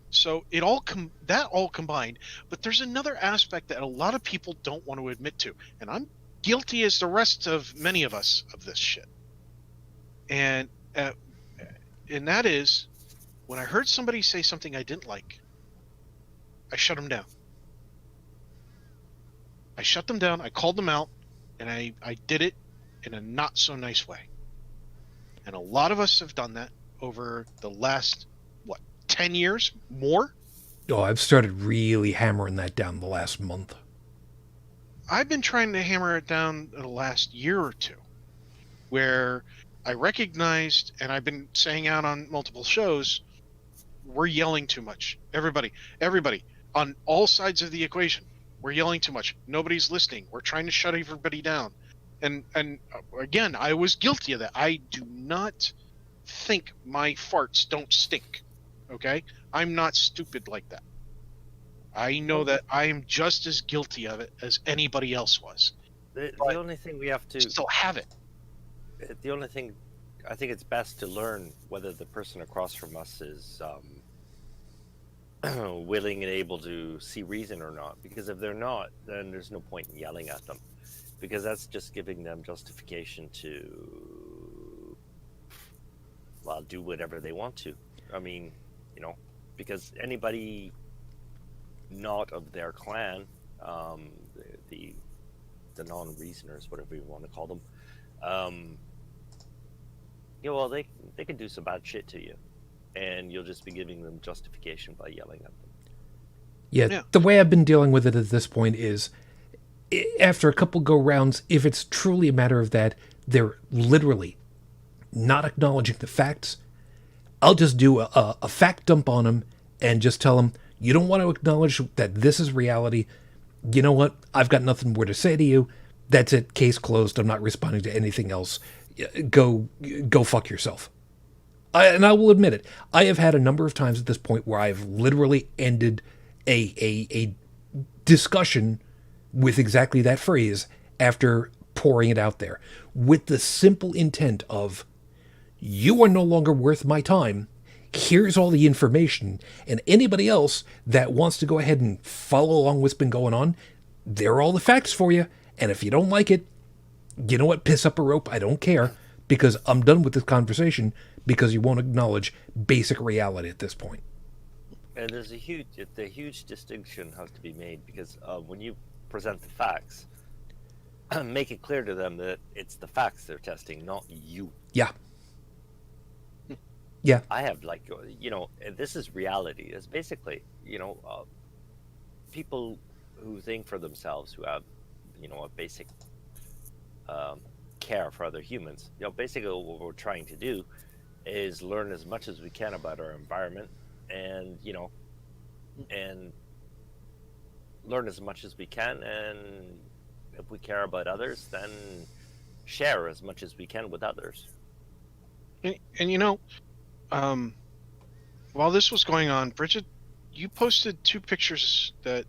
So it all that all combined. But there's another aspect that a lot of people don't want to admit to, and I'm guilty as the rest of many of us of this shit. And that is, when I heard somebody say something I didn't like, I shut them down. I shut them down. I called them out, and I did it in a not so nice way. And a lot of us have done that over the last 10 years more. Oh, I've started really hammering that down the last month. I've been trying to hammer it down the last year or two, where I recognized, and I've been saying out on multiple shows, we're yelling too much. Everybody on all sides of the equation, we're yelling too much. Nobody's listening. We're trying to shut everybody down. And again, I was guilty of that. I do not think my farts don't stink. Okay? I'm not stupid like that. I know that I am just as guilty of it as anybody else was. The only thing we have to Still have it. The only thing I think it's best to learn whether the person across from us is willing and able to see reason or not. Because if they're not, then there's no point in yelling at them, because that's just giving them justification to, well, do whatever they want to. I mean, because anybody not of their clan, the non-reasoners, whatever you want to call them, well, they can do some bad shit to you, and you'll just be giving them justification by yelling at them. Yeah, the way I've been dealing with it at this point is, after a couple go rounds, if it's truly a matter of that they're literally not acknowledging the facts, I'll just do a fact dump on them and just tell them, you don't want to acknowledge that this is reality. You know what? I've got nothing more to say to you. That's it. Case closed. I'm not responding to anything else. Go fuck yourself. And I will admit it. I have had a number of times at this point where I've literally ended a discussion with exactly that phrase after pouring it out there, with the simple intent of, you are no longer worth my time. Here's all the information, and anybody else that wants to go ahead and follow along what's been going on, there are all the facts for you. And if you don't like it, you know what? Piss up a rope. I don't care, because I'm done with this conversation, because you won't acknowledge basic reality at this point. And there's a huge distinction has to be made, because when you present the facts, make it clear to them that it's the facts they're testing, not you. Yeah. Yeah. I have, this is reality. It's basically, people who think for themselves, who have, a basic care for other humans. Basically what we're trying to do is learn as much as we can about our environment, and, and learn as much as we can. And if we care about others, then share as much as we can with others. And while this was going on, Brigid, you posted two pictures that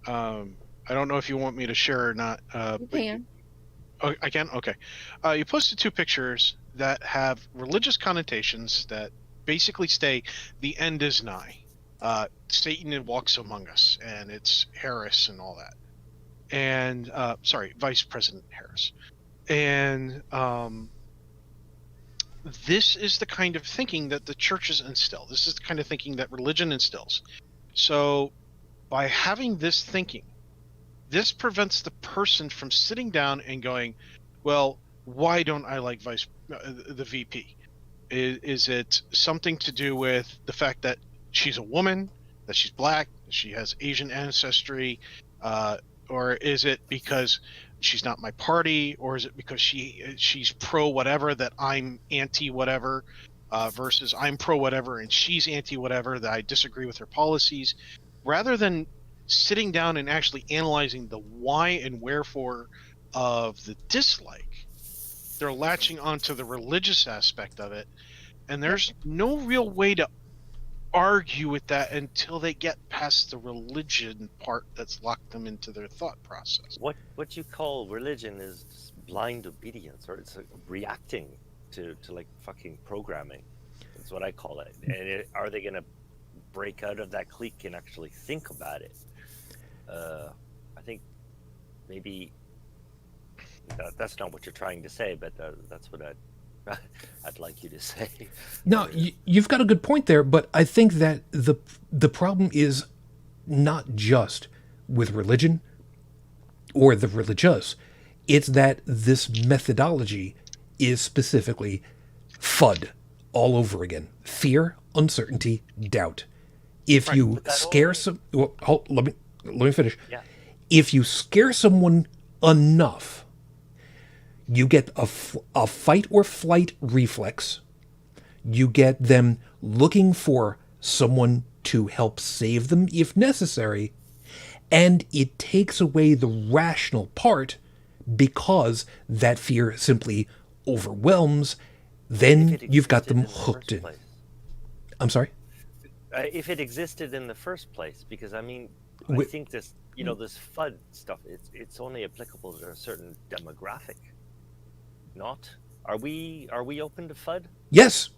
I don't know if you want me to share or not. You can. Oh, I can? Okay. You posted two pictures that have religious connotations that basically say the end is nigh. Satan walks among us, and it's Harris and all that. and Vice President Harris. And this is the kind of thinking that the churches instill. This is the kind of thinking that religion instills. So by having this thinking, this prevents the person from sitting down and going, well, why don't I like the VP? Is it something to do with the fact that she's a woman, that she's black, that she has Asian ancestry, or is it because she's not my party, or is it because she's pro whatever that I'm anti whatever, versus I'm pro whatever and she's anti whatever that I disagree with her policies? Rather than sitting down and actually analyzing the why and wherefore of the dislike, they're latching onto the religious aspect of it, and there's no real way to argue with that until they get past the religion part that's locked them into their thought process. What you call religion is blind obedience, or it's reacting to like fucking programming. That's what I call it. And are they going to break out of that clique and actually think about it? I think maybe that's not what you're trying to say, but that's what I'd like you to say. No, you've got a good point there, but I think that the problem is not just with religion or the religious. It's that this methodology is specifically FUD all over again. Fear, uncertainty, doubt. If Right, you scare some... Well, let me finish. Yeah. If you scare someone enough, you get a fight or flight reflex. You get them looking for someone to help save them if necessary. And it takes away the rational part because that fear simply overwhelms. Then you've got them hooked in. I'm sorry? If it existed in the first place, because I mean, I think this, this FUD stuff, it's only applicable to a certain demographic. Not? Are we open to FUD? Yes.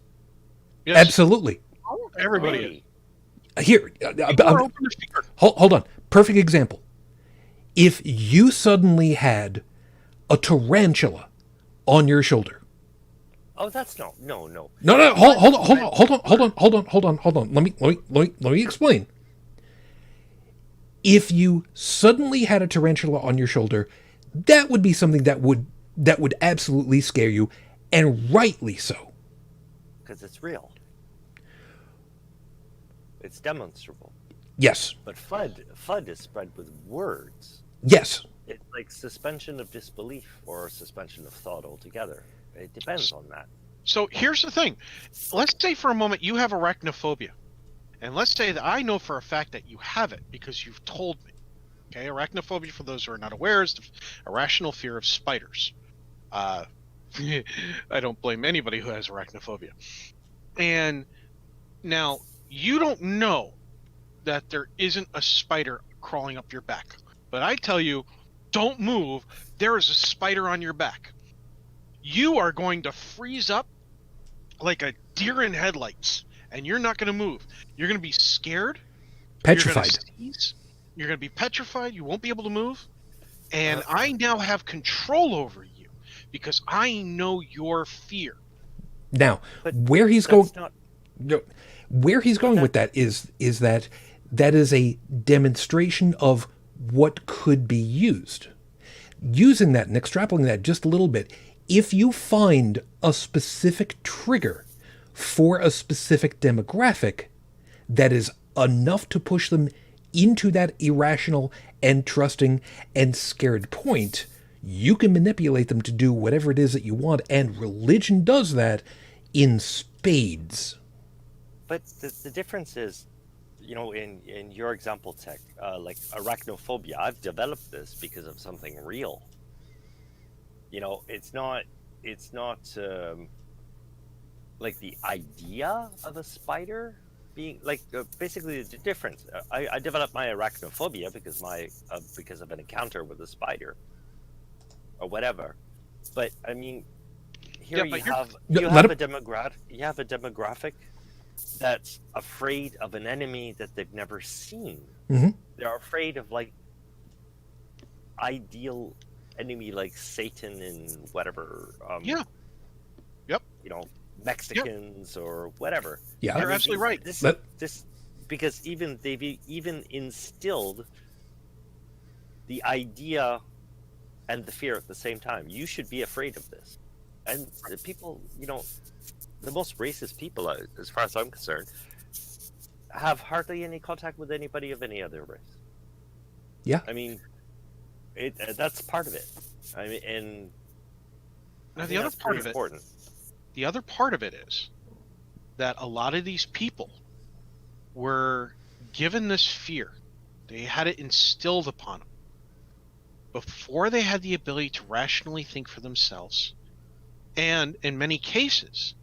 Absolutely. Everybody is. Here, hold on. Perfect example. If you suddenly had a tarantula on your shoulder. Oh, that's no. No. Hold on. Let me explain. If you suddenly had a tarantula on your shoulder, that would be something that would absolutely scare you, and rightly so. Because it's real. It's demonstrable. Yes. But FUD is spread with words. Yes. It's like suspension of disbelief or suspension of thought altogether. It depends on that. So here's the thing. Let's say for a moment you have arachnophobia. And let's say that I know for a fact that you have it because you've told me. Okay, arachnophobia, for those who are not aware, is the irrational fear of spiders. I don't blame anybody who has arachnophobia. And now, you don't know that there isn't a spider crawling up your back. But I tell you, don't move. There is a spider on your back. You are going to freeze up like a deer in headlights, and you're not going to move. You're going to be scared. Petrified. You're going to be petrified. You won't be able to move. And I now have control over you because I know your fear. Now, where he's going with that is that is a demonstration of what could be used. Using that and extrapolating that just a little bit, if you find a specific trigger for a specific demographic that is enough to push them into that irrational and trusting and scared point, you can manipulate them to do whatever it is that you want, and religion does that in spades. But the difference is, in your example, Tech, like arachnophobia, I've developed this because of something real. It's not like the idea of a spider being like basically the difference. I developed my arachnophobia because of an encounter with a spider or whatever. But I mean, you have a demographic that's afraid of an enemy that they've never seen. Mm-hmm. They're afraid of like ideal enemy like Satan and whatever. Yeah. Yep. You know, Mexicans or whatever. Yeah. You're absolutely right. This because they've even instilled the idea and the fear at the same time. You should be afraid of this. And the people, you know, the most racist people, as far as I'm concerned, have hardly any contact with anybody of any other race. Yeah. I mean, that's part of it. I mean, and Now the other part of it, important. the other part of it is that a lot of these people were given this fear. They had it instilled upon them before they had the ability to rationally think for themselves. And in many cases,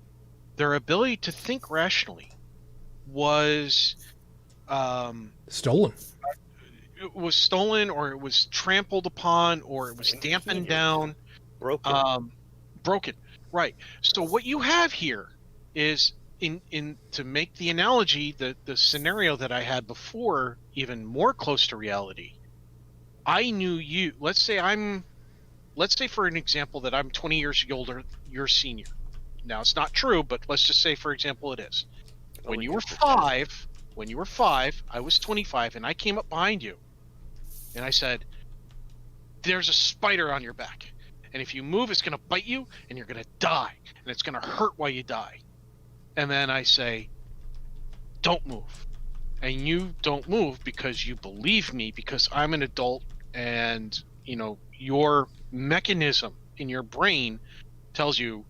their ability to think rationally was Stolen. it was stolen, or it was trampled upon, or it was dampened down, Broken. Right. So what you have here is in to make the analogy, the scenario that I had before even more close to reality. I knew you. Let's say for an example that I'm 20 years older, you're senior. Now it's not true, but let's just say for example it is. When you were 5, I was 25, and I came up behind you and I said, there's a spider on your back. And if you move, it's going to bite you, and you're going to die. And it's going to hurt while you die. And then I say, don't move. And you don't move because you believe me, because I'm an adult, and, you know, your mechanism in your brain tells you,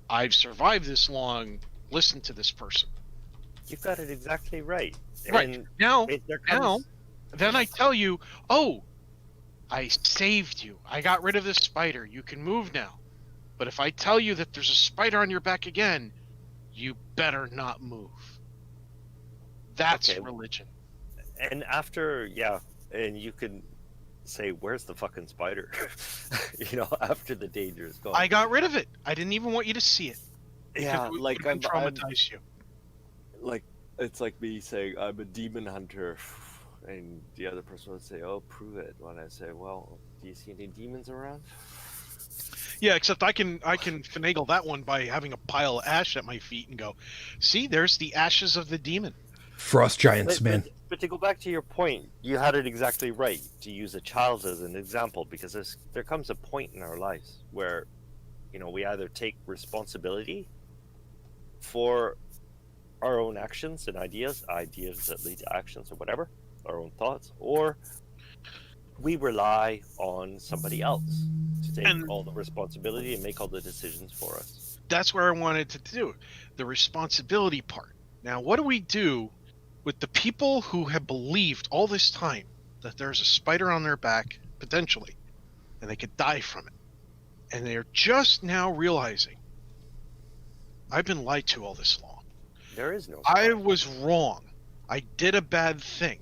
I've survived this long, listen to this person. You've got it exactly right. Right. And Now, comes... then I tell you, oh, I saved you. I got rid of this spider. You can move now. But if I tell you that there's a spider on your back again, you better not move. That's religion. And after, and you can say, where's the fucking spider? You know, after the danger is gone. I got rid of it. I didn't even want you to see it. Yeah, like I'm traumatize you. Like, it's like me saying I'm a demon hunter. And the other person would say, oh, prove it. When I say, well, do you see any demons around? Yeah, except I can finagle that one by having a pile of ash at my feet and go, see, there's the ashes of the demon. Frost giants, man. But to go back to your point, you had it exactly right to use a child as an example, because there comes a point in our lives where, you know, we either take responsibility for our own actions and ideas that lead to actions or whatever, our own thoughts, or we rely on somebody else to take all the responsibility and make all the decisions for us. That's where I wanted to do the responsibility part. Now, what do we do with the people who have believed all this time that there's a spider on their back, potentially, and they could die from it? And they're just now realizing, I've been lied to all this long. There is no I was wrong. I did a bad thing.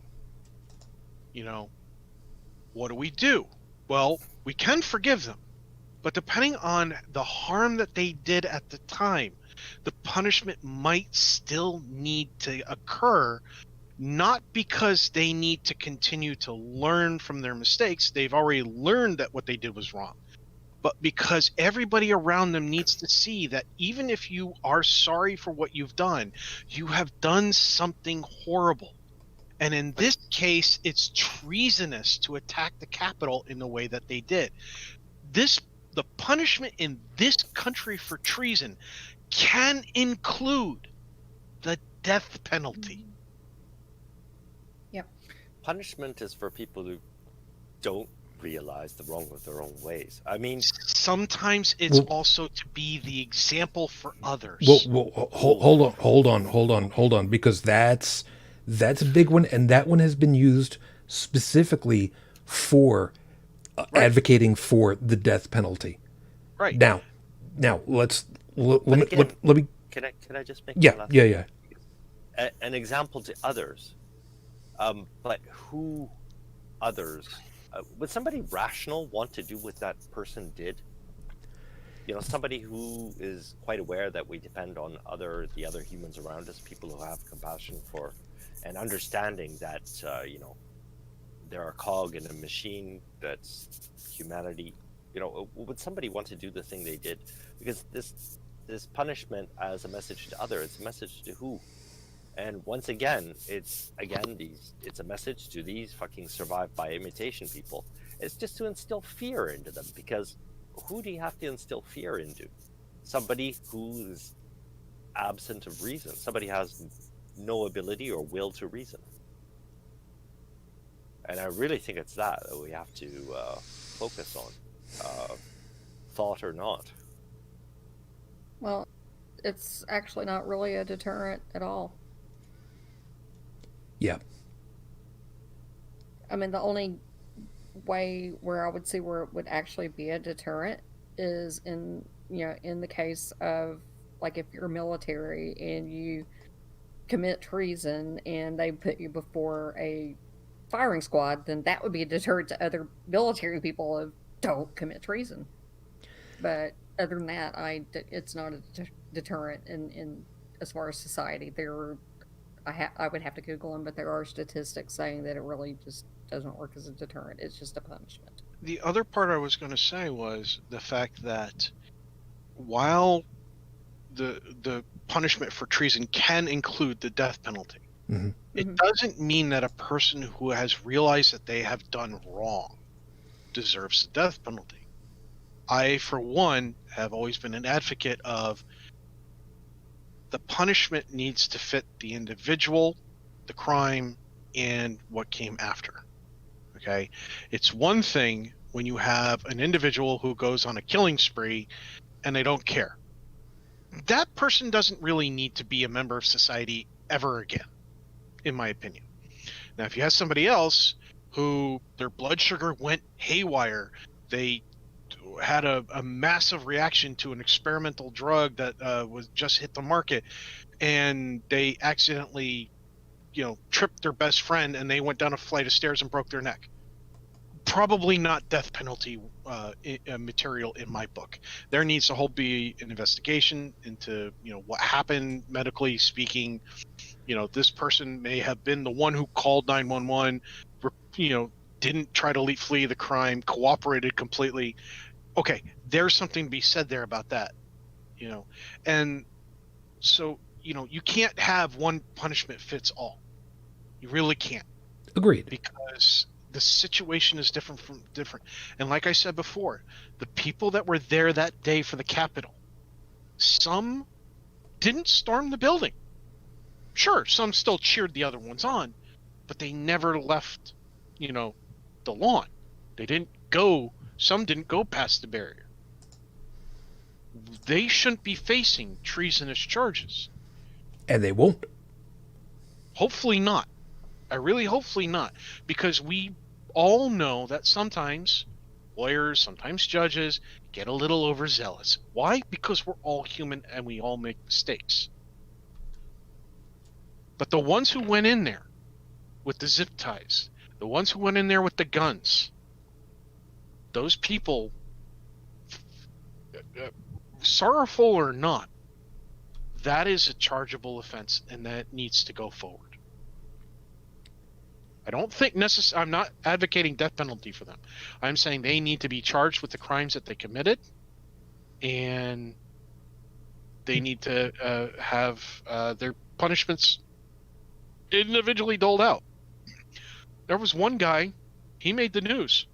You know, what do? Well, we can forgive them, but depending on the harm that they did at the time, the punishment might still need to occur, not because they need to continue to learn from their mistakes. They've already learned that what they did was wrong, but because everybody around them needs to see that even if you are sorry for what you've done, you have done something horrible. And in this case, it's treasonous to attack the Capitol in the way that they did. The punishment in this country for treason can include the death penalty. Yep. Punishment is for people who don't realize the wrong of their own ways. I mean, sometimes it's also to be the example for others. Hold on, because that's a big one, and that one has been used specifically for advocating for the death penalty. Right. Now, let me. Can I just make yeah. An example to others, but who others? Would somebody rational want to do what that person did? You know, somebody who is quite aware that we depend on the other humans around us, people who have compassion for and understanding that, you know, they're a cog in a machine that's humanity. You know, would somebody want to do the thing they did? Because this punishment as a message to others, it's a message to who? And once again, it's a message to these fucking survive by imitation people. It's just to instill fear into them, because who do you have to instill fear into? Somebody who's absent of reason. Somebody has no ability or will to reason. And I really think it's that we have to focus on, thought or not. Well, it's actually not really a deterrent at all. Yeah. I mean, the only way where I would see where it would actually be a deterrent is in the case of, like, if you're military and you commit treason and they put you before a firing squad, then that would be a deterrent to other military people of don't commit treason. But other than that, it's not a deterrent in as far as society. I would have to Google them, but there are statistics saying that it really just doesn't work as a deterrent. It's just a punishment. The other part I was going to say was the fact that while the punishment for treason can include the death penalty, Mm-hmm. it doesn't mean that a person who has realized that they have done wrong deserves the death penalty. I, for one, have always been an advocate of the punishment needs to fit the individual, the crime, and what came after. Okay? It's one thing when you have an individual who goes on a killing spree and they don't care. That person doesn't really need to be a member of society ever again, in my opinion. Now, if you have somebody else who their blood sugar went haywire, they had a massive reaction to an experimental drug that was just hit the market, and they accidentally, tripped their best friend and they went down a flight of stairs and broke their neck. Probably not death penalty material in my book. There needs to be an investigation into what happened medically speaking. This person may have been the one who called 911, didn't try to flee the crime, cooperated completely. Okay, there's something to be said there about that, and so you can't have one punishment fits all. You really can't. Agreed. Because the situation is different. And like I said before, the people that were there that day for the Capitol, some didn't storm the building. Sure, some still cheered the other ones on, but they never left, the lawn. Some didn't go past the barrier. They shouldn't be facing treasonous charges. And they won't. Hopefully not. Hopefully not. Because we all know that sometimes lawyers, sometimes judges get a little overzealous. Why? Because we're all human and we all make mistakes. But the ones who went in there with the zip ties, the ones who went in there with the guns, those people, sorrowful or not, that is a chargeable offense and that needs to go forward. I don't think I'm not advocating death penalty for them. I'm saying they need to be charged with the crimes that they committed, and they need to have their punishments individually doled out. There was one guy, he made the news.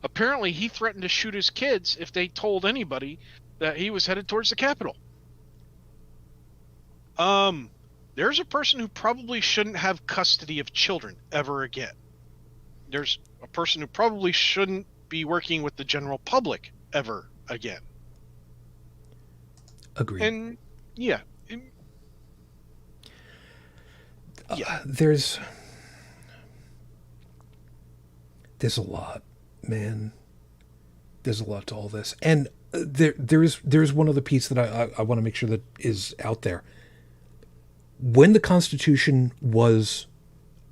Apparently, he threatened to shoot his kids if they told anybody that he was headed towards the Capitol. There's a person who probably shouldn't have custody of children ever again. There's a person who probably shouldn't be working with the general public ever again. Agreed. And yeah. There's a lot, man. There's a lot to all this. And there's one other piece that I want to make sure that is out there. When the Constitution was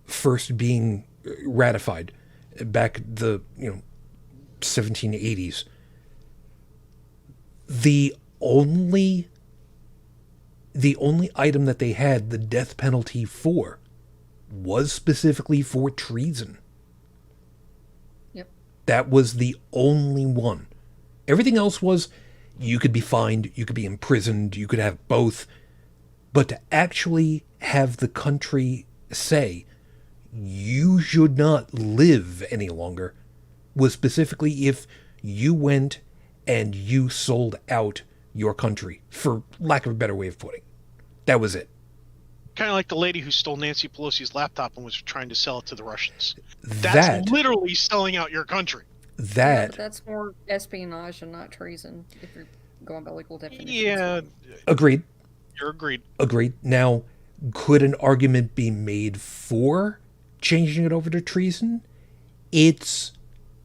first being ratified back the 1780s, the only item that they had the death penalty for was specifically for treason. That was the only one. Everything else was you could be fined, you could be imprisoned, you could have both. But to actually have the country say you should not live any longer was specifically if you went and you sold out your country, for lack of a better way of putting it. That was it. Kind of like the lady who stole Nancy Pelosi's laptop and was trying to sell it to the Russians. That That's literally selling out your country. Yeah, that but that's more espionage and not treason, if you're going by legal definitions. Yeah, agreed. you're agreed. Agreed. Now, could an argument be made for changing it over to treason? It's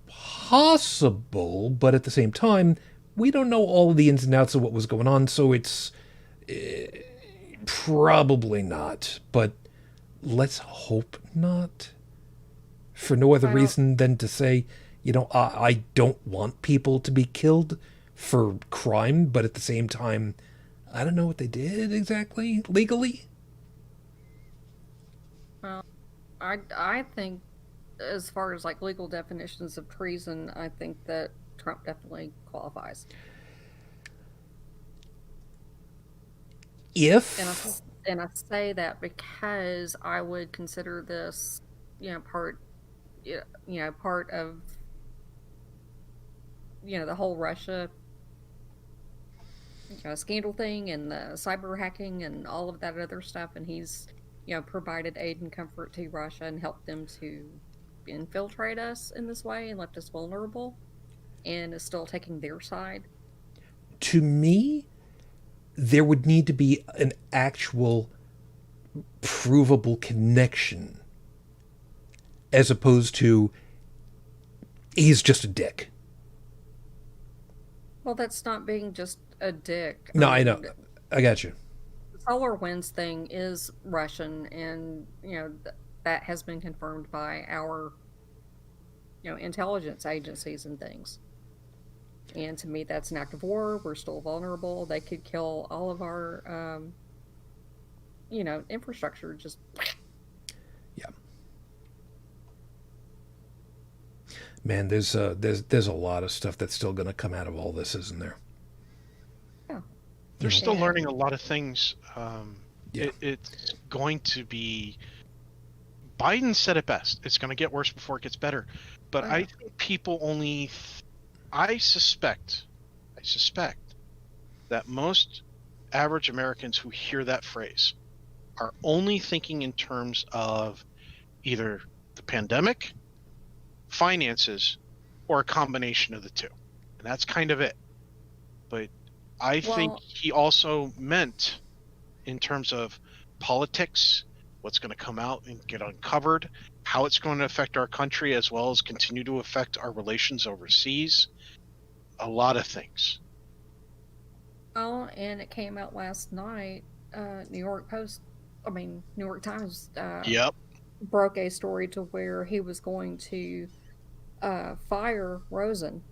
possible, but at the same time, we don't know all of the ins and outs of what was going on, so it's probably not. But let's hope not. For no other reason than to say, I don't want people to be killed for crime, but at the same time, I don't know what they did exactly legally. Well, I think, as far as like legal definitions of treason, I think that Trump definitely qualifies. If And I say that because I would consider this, part of, the whole Russia, scandal thing and the cyber hacking and all of that other stuff. And he's, provided aid and comfort to Russia and helped them to infiltrate us in this way and left us vulnerable, and is still taking their side. to me, there would need to be an actual provable connection as opposed to he's just a dick. Well, that's not being just a dick. No, I know. I got you. The SolarWinds thing is Russian, and that has been confirmed by our intelligence agencies and things. And to me, that's an act of war. We're still vulnerable. They could kill all of our infrastructure. Just Yeah. Man, there's a lot of stuff that's still going to come out of all this, isn't there? yeah. They're still Yeah. learning a lot of things. Yeah. It's going to be. Biden said it best. It's going to get worse before it gets better. But Oh, I yeah. think people only. I suspect that most average Americans who hear that phrase are only thinking in terms of either the pandemic, finances, or a combination of the two. And that's kind of it. But I think Well- he also meant in terms of politics, what's going to come out and get uncovered, how it's going to affect our country, as well as continue to affect our relations overseas. A lot of things. Well, and it came out last night. New York Times Yep. broke a story to where he was going to fire Rosen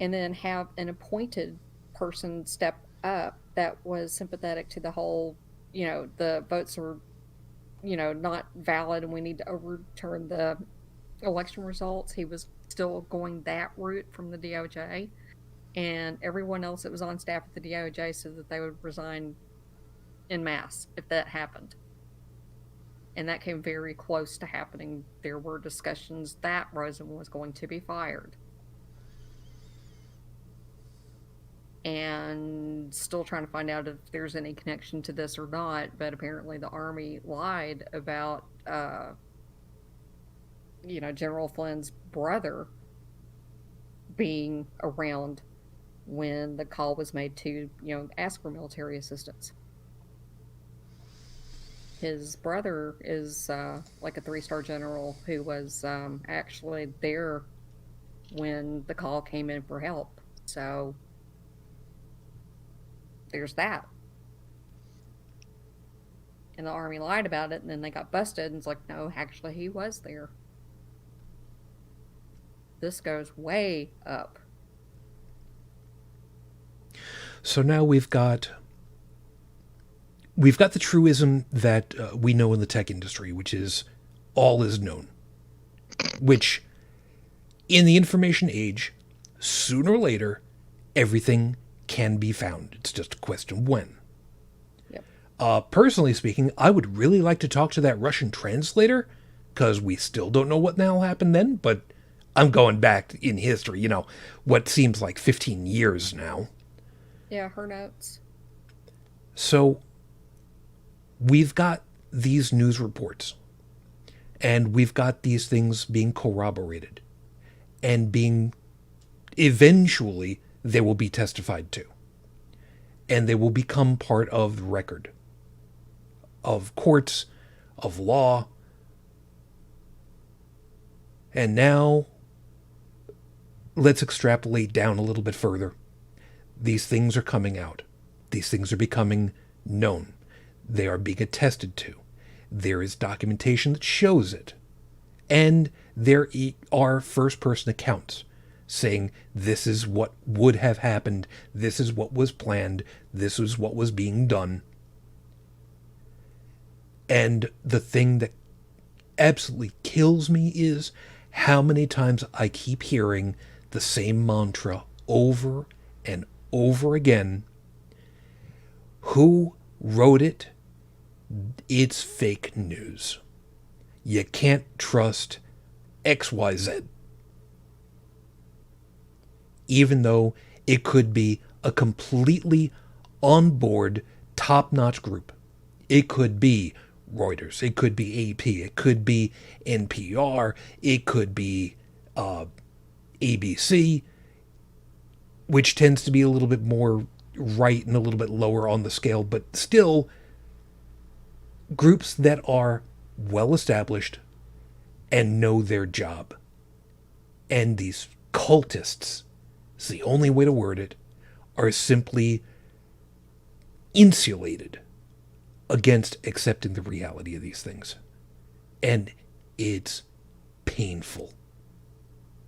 and then have an appointed person step up that was sympathetic to the whole, the votes are, not valid and we need to overturn the election results. He was still going that route from the DOJ, and everyone else that was on staff at the DOJ said that they would resign en masse if that happened. And that came very close to happening. There were discussions that Rosen was going to be fired. And still trying to find out if there's any connection to this or not, but apparently the Army lied about General Flynn's brother being around when the call was made to, ask for military assistance. His brother is like a 3-star general who was actually there when the call came in for help. So there's that. And the Army lied about it, and then they got busted, and it's like, no, actually he was there. This goes way up. So now we've got the truism that we know in the tech industry, which is all is known, which In the information age, sooner or later, everything can be found. It's just a question of when. Yep. Personally speaking, I would really like to talk to that Russian translator, because we still don't know what the hell happened then, but I'm going back in history, what seems like 15 years now. Yeah, her notes. So we've got these news reports, and we've got these things being corroborated, and eventually they will be testified to, and they will become part of the record of courts, of law. And now let's extrapolate down a little bit further. These things are coming out. These things are becoming known. They are being attested to. There is documentation that shows it. And there are first-person accounts saying this is what would have happened, this is what was planned, this is what was being done. And the thing that absolutely kills me is how many times I keep hearing the same mantra over and over again. Who wrote it? It's fake news. You can't trust XYZ. Even though it could be a completely on-board, top-notch group. It could be Reuters, it could be AP, it could be NPR, it could be ABC, which tends to be a little bit more right and a little bit lower on the scale, but still groups that are well established and know their job. And these cultists, it's the only way to word it, are simply insulated against accepting the reality of these things. And it's painful.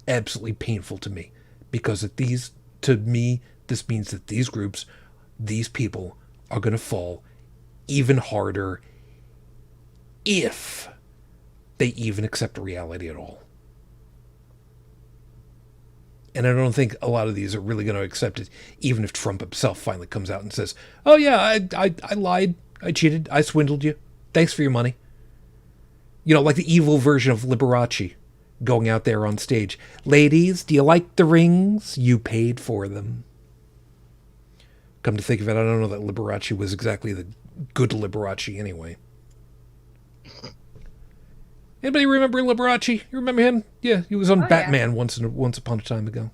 Absolutely painful to me. Because to me, this means that these groups, these people, are going to fall even harder if they even accept reality at all. And I don't think a lot of these are really going to accept it, even if Trump himself finally comes out and says, oh yeah, I lied, I cheated, I swindled you, thanks for your money. Like the evil version of Liberace going out there on stage. Ladies, do you like the rings? You paid for them. Come to think of it, I don't know that Liberace was exactly the good Liberace anyway. Anybody remember Liberace? You remember him? Yeah, he was on Batman once upon a time ago.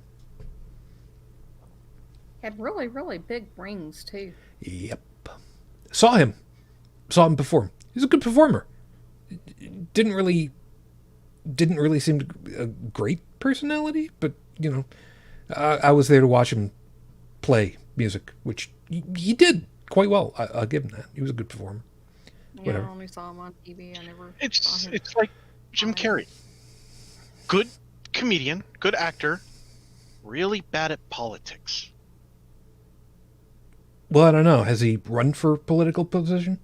Had really, really big rings too. Yep. Saw him perform. He's a good performer. Didn't really seem to a great personality, but I was there to watch him play music, which he did quite well. I'll give him that. He was a good performer. Yeah, whatever. I only saw him on TV. I never. It's like Jim Carrey. Good comedian, good actor, really bad at politics. Well, I don't know. Has he run for political position?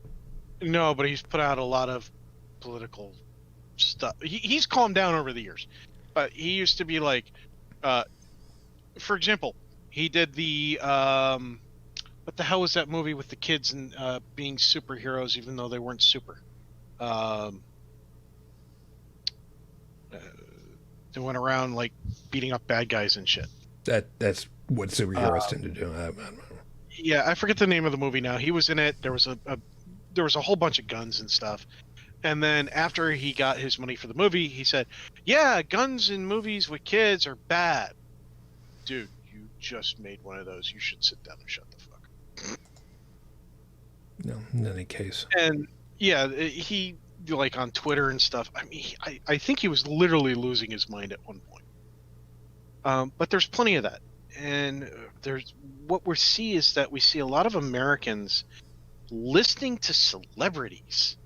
No, but he's put out a lot of political stuff. He's calmed down over the years, but he used to be like, for example, he did the what the hell was that movie with the kids and being superheroes even though they weren't super? They went around like beating up bad guys and shit. That's what superheroes tend to do. I don't know. Yeah, I forget the name of the movie now. He was in it. There was a whole bunch of guns and stuff. And then after he got his money for the movie, he said, "Yeah, guns in movies with kids are bad." Dude, you just made one of those. You should sit down and shut the fuck up. No, in any case. And yeah, he like on Twitter and stuff. I mean, I think he was literally losing his mind at one point. But there's plenty of that. And what we see is that we see a lot of Americans listening to celebrities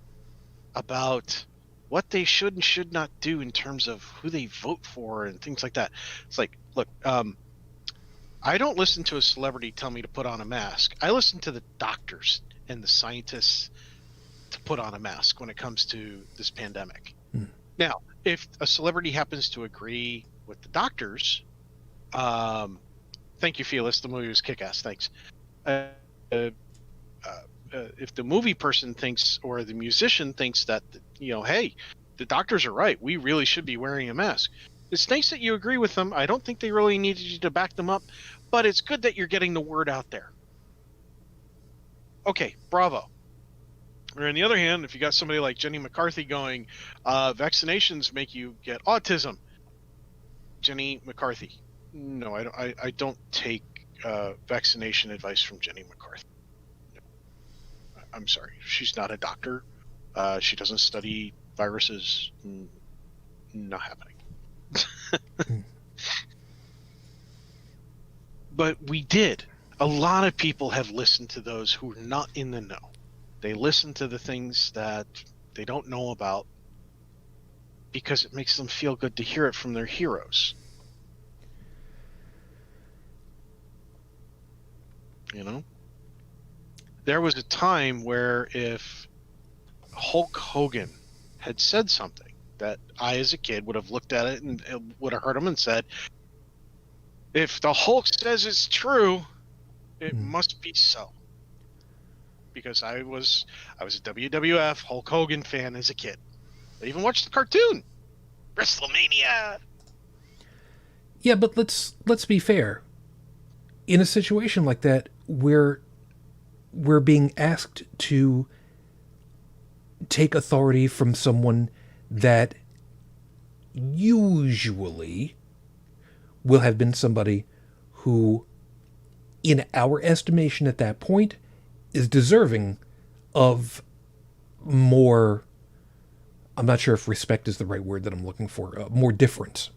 about what they should and should not do in terms of who they vote for and things like that. It's like, look, I don't listen to a celebrity tell me to put on a mask. I listen to the doctors and the scientists to put on a mask when it comes to this pandemic. Now, if a celebrity happens to agree with the doctors, thank you, Felix. The movie was kick-ass. Thanks. If the movie person thinks, or the musician thinks that, hey, the doctors are right, we really should be wearing a mask. It's nice that you agree with them. I don't think they really needed you to back them up, but it's good that you're getting the word out there. Okay, bravo. Or on the other hand, if you got somebody like Jenny McCarthy going, vaccinations make you get autism. Jenny McCarthy. No, I don't take vaccination advice from Jenny McCarthy. No. I'm sorry. She's not a doctor. She doesn't study viruses. Not happening. But we did. A lot of people have listened to those who are not in the know. They listen to the things that they don't know about because it makes them feel good to hear it from their heroes. There was a time where if Hulk Hogan had said something that I, as a kid, would have looked at it and would have heard him and said, if the Hulk says it's true, it must be so. Because I was a WWF Hulk Hogan fan as a kid. I even watched the cartoon, WrestleMania. Yeah, but let's be fair. In a situation like that, we're being asked to take authority from someone that usually will have been somebody who, in our estimation at that point, is deserving of more, I'm not sure if respect is the right word that I'm looking for, more difference.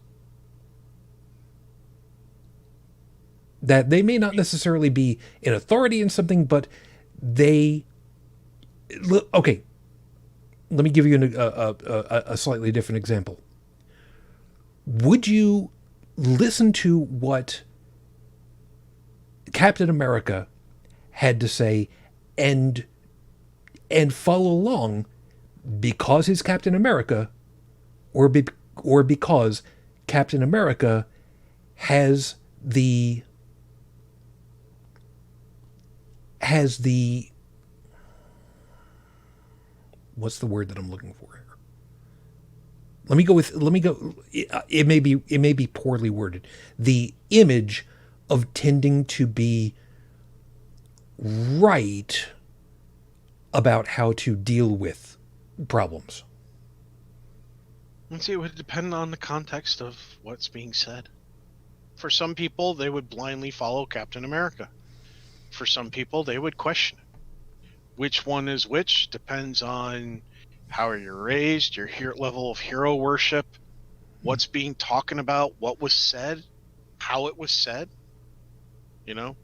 That they may not necessarily be an authority in something, but they... Okay, let me give you a slightly different example. Would you listen to what Captain America had to say and follow along because he's Captain America, or because Captain America has the what's the word that I'm looking for here? Let me go. It may be poorly worded. The image of tending to be right about how to deal with problems. Let's see, it would depend on the context of what's being said. For some people, they would blindly follow Captain America. For some people, they would question it. Which one is which depends on how you're raised, your level of hero worship, what's being talked about, what was said, how it was said. I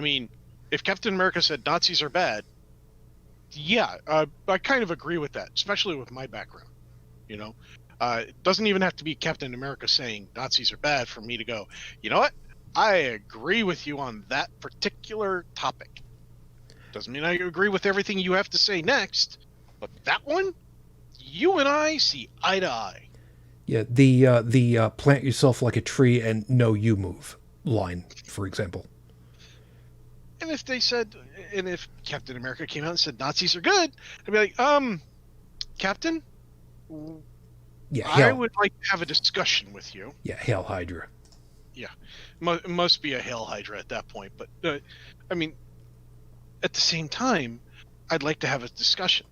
mean, if Captain America said Nazis are bad, yeah, I kind of agree with that, especially with my background. It doesn't even have to be Captain America saying Nazis are bad for me to go, you know what? I agree with you on that particular topic. Doesn't mean I agree with everything you have to say next, but that one, you and I see eye to eye. Yeah, the plant yourself like a tree and no you move line, for example. And if Captain America came out and said Nazis are good, I'd be like, Captain, yeah, I would like to have a discussion with you. Yeah, Hail Hydra. Yeah, it must be a Hail Hydra at that point. But, I mean, at the same time, I'd like to have a discussion.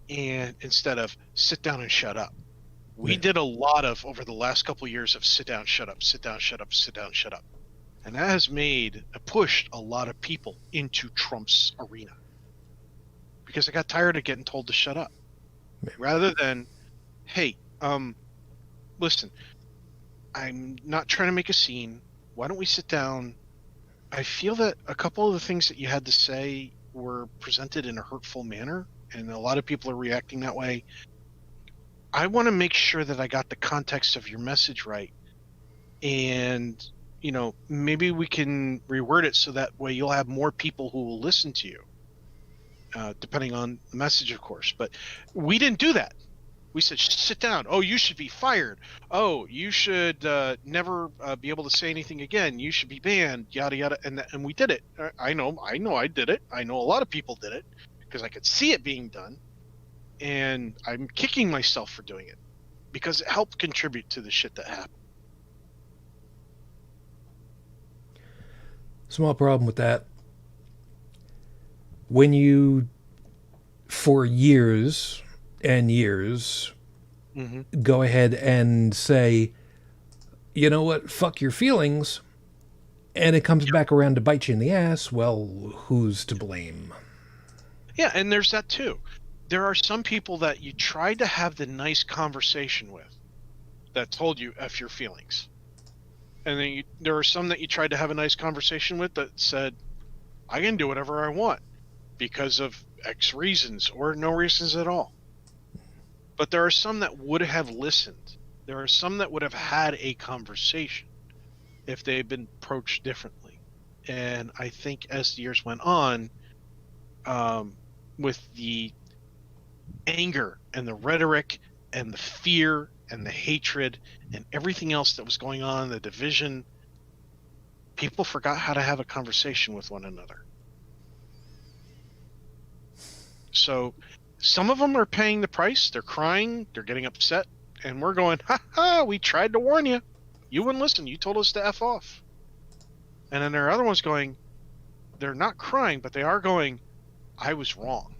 And instead of sit down and shut up. We did a lot of, over the last couple of years, of sit down, shut up, sit down, shut up, sit down, shut up. And that has pushed a lot of people into Trump's arena. Because I got tired of getting told to shut up. Rather than, hey, listen, I'm not trying to make a scene. Why don't we sit down? I feel that a couple of the things that you had to say were presented in a hurtful manner, and a lot of people are reacting that way. I want to make sure that I got the context of your message right. And, maybe we can reword it so that way you'll have more people who will listen to you, depending on the message, of course. But we didn't do that. We said, sit down. Oh, you should be fired. Oh, you should never be able to say anything again. You should be banned, yada, yada. And we did it. I know I did it. I know a lot of people did it because I could see it being done. And I'm kicking myself for doing it because it helped contribute to the shit that happened. Small problem with that. When you, for years and years, go ahead and say, you know what, fuck your feelings, and it comes back around to bite you in the ass, well, who's to blame? Yeah, and there's that too. There are some people that you tried to have the nice conversation with that told you F your feelings. And then there are some that you tried to have a nice conversation with that said, I can do whatever I want because of X reasons or no reasons at all. But there are some that would have listened. There are some that would have had a conversation if they had been approached differently. And I think as the years went on, with the anger and the rhetoric and the fear and the hatred and everything else that was going on, the division, people forgot how to have a conversation with one another. So some of them are paying the price. They're crying. They're getting upset. And we're going, ha ha, we tried to warn you. You wouldn't listen. You told us to F off. And then there are other ones going, they're not crying, but they are going, I was wrong.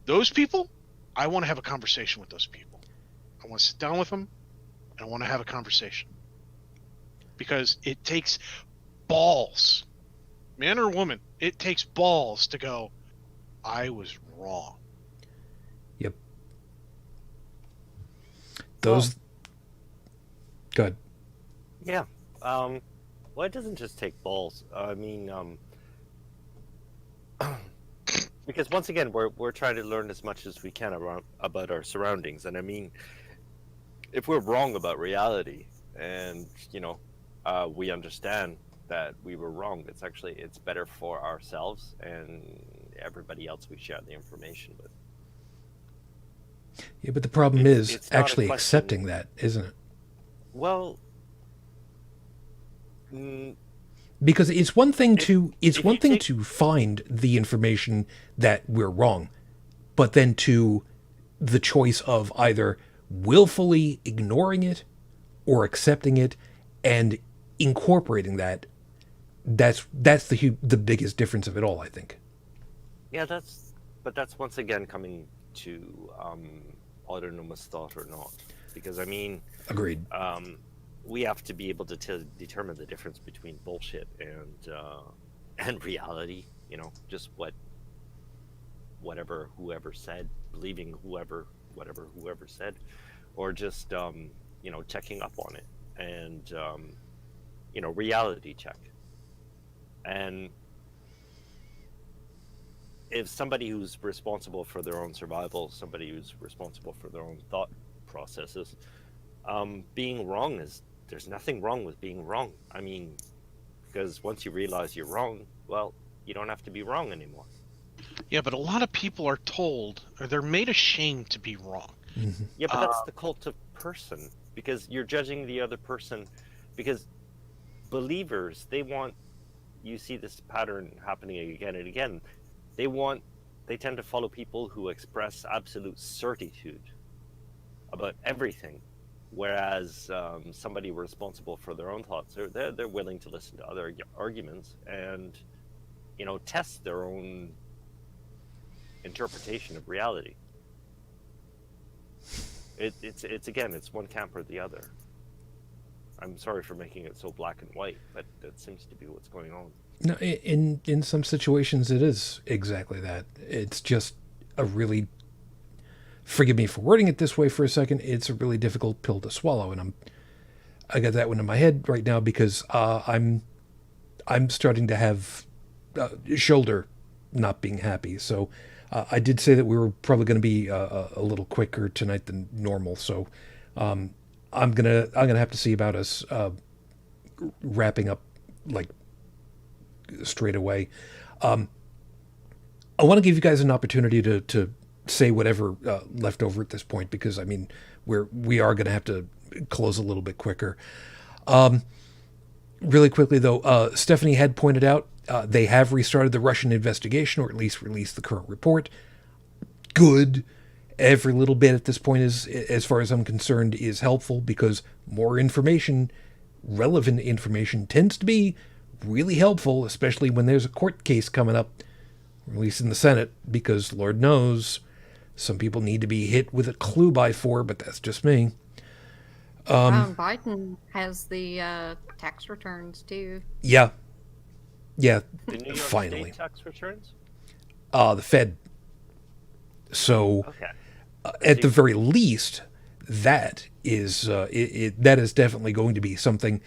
Those people, I want to have a conversation with those people. I want to sit down with them and I want to have a conversation. Because it takes balls, man or woman, it takes balls to go, I was wrong. Yep. Those. Good. Yeah. Well, it doesn't just take balls. I mean, because once again, we're trying to learn as much as we can about our surroundings, and I mean, if we're wrong about reality, and we understand that we were wrong, it's better for ourselves and everybody else we share the information with. Yeah, but the problem is it's not a actually question. accepting that, isn't it? Well, because it's one thing to take- to find the information that we're wrong, but then to the choice of either willfully ignoring it or accepting it and incorporating that. That's the biggest difference of it all, I think. yeah, that's once again coming to autonomous thought or not, because I mean, Agreed. we have to be able to determine the difference between bullshit and reality. Just whatever whoever said, believing whatever whoever said, or just checking up on it and reality check. And if somebody who's responsible for their own survival, somebody who's responsible for their own thought processes, being wrong there's nothing wrong with being wrong. I mean, because once you realize you're wrong, well, you don't have to be wrong anymore. Yeah, but a lot of people are told, or they're made ashamed to be wrong. Mm-hmm. Yeah, but that's the cult of person, because you're judging the other person. Because believers, you see this pattern happening again and again. They tend to follow people who express absolute certitude about everything, whereas somebody responsible for their own thoughts, they're willing to listen to other arguments and test their own interpretation of reality. It's one camp or the other. I'm sorry for making it so black and white, but that seems to be what's going on. No, in some situations it is exactly that. It's just a really, forgive me for wording it this way for a second, it's a really difficult pill to swallow, and I got that one in my head right now because I'm starting to have shoulder not being happy. So I did say that we were probably going to be a little quicker tonight than normal. So I'm gonna have to see about us wrapping up like straight away. I want to give you guys an opportunity to say whatever left over at this point, because I mean we are going to have to close a little bit quicker. Really quickly though, Stephanie had pointed out they have restarted the Russian investigation, or at least released the current report. Good. Every little bit at this point is, as far as I'm concerned, is helpful, because more information, relevant information, tends to be really helpful, especially when there's a court case coming up, or at least in the Senate, because Lord knows some people need to be hit with a clue by 4, but that's just me. Biden has the tax returns too. Yeah, The New York finally. State tax returns? The Fed. So, Okay. at the very least, that is that is definitely going to be something.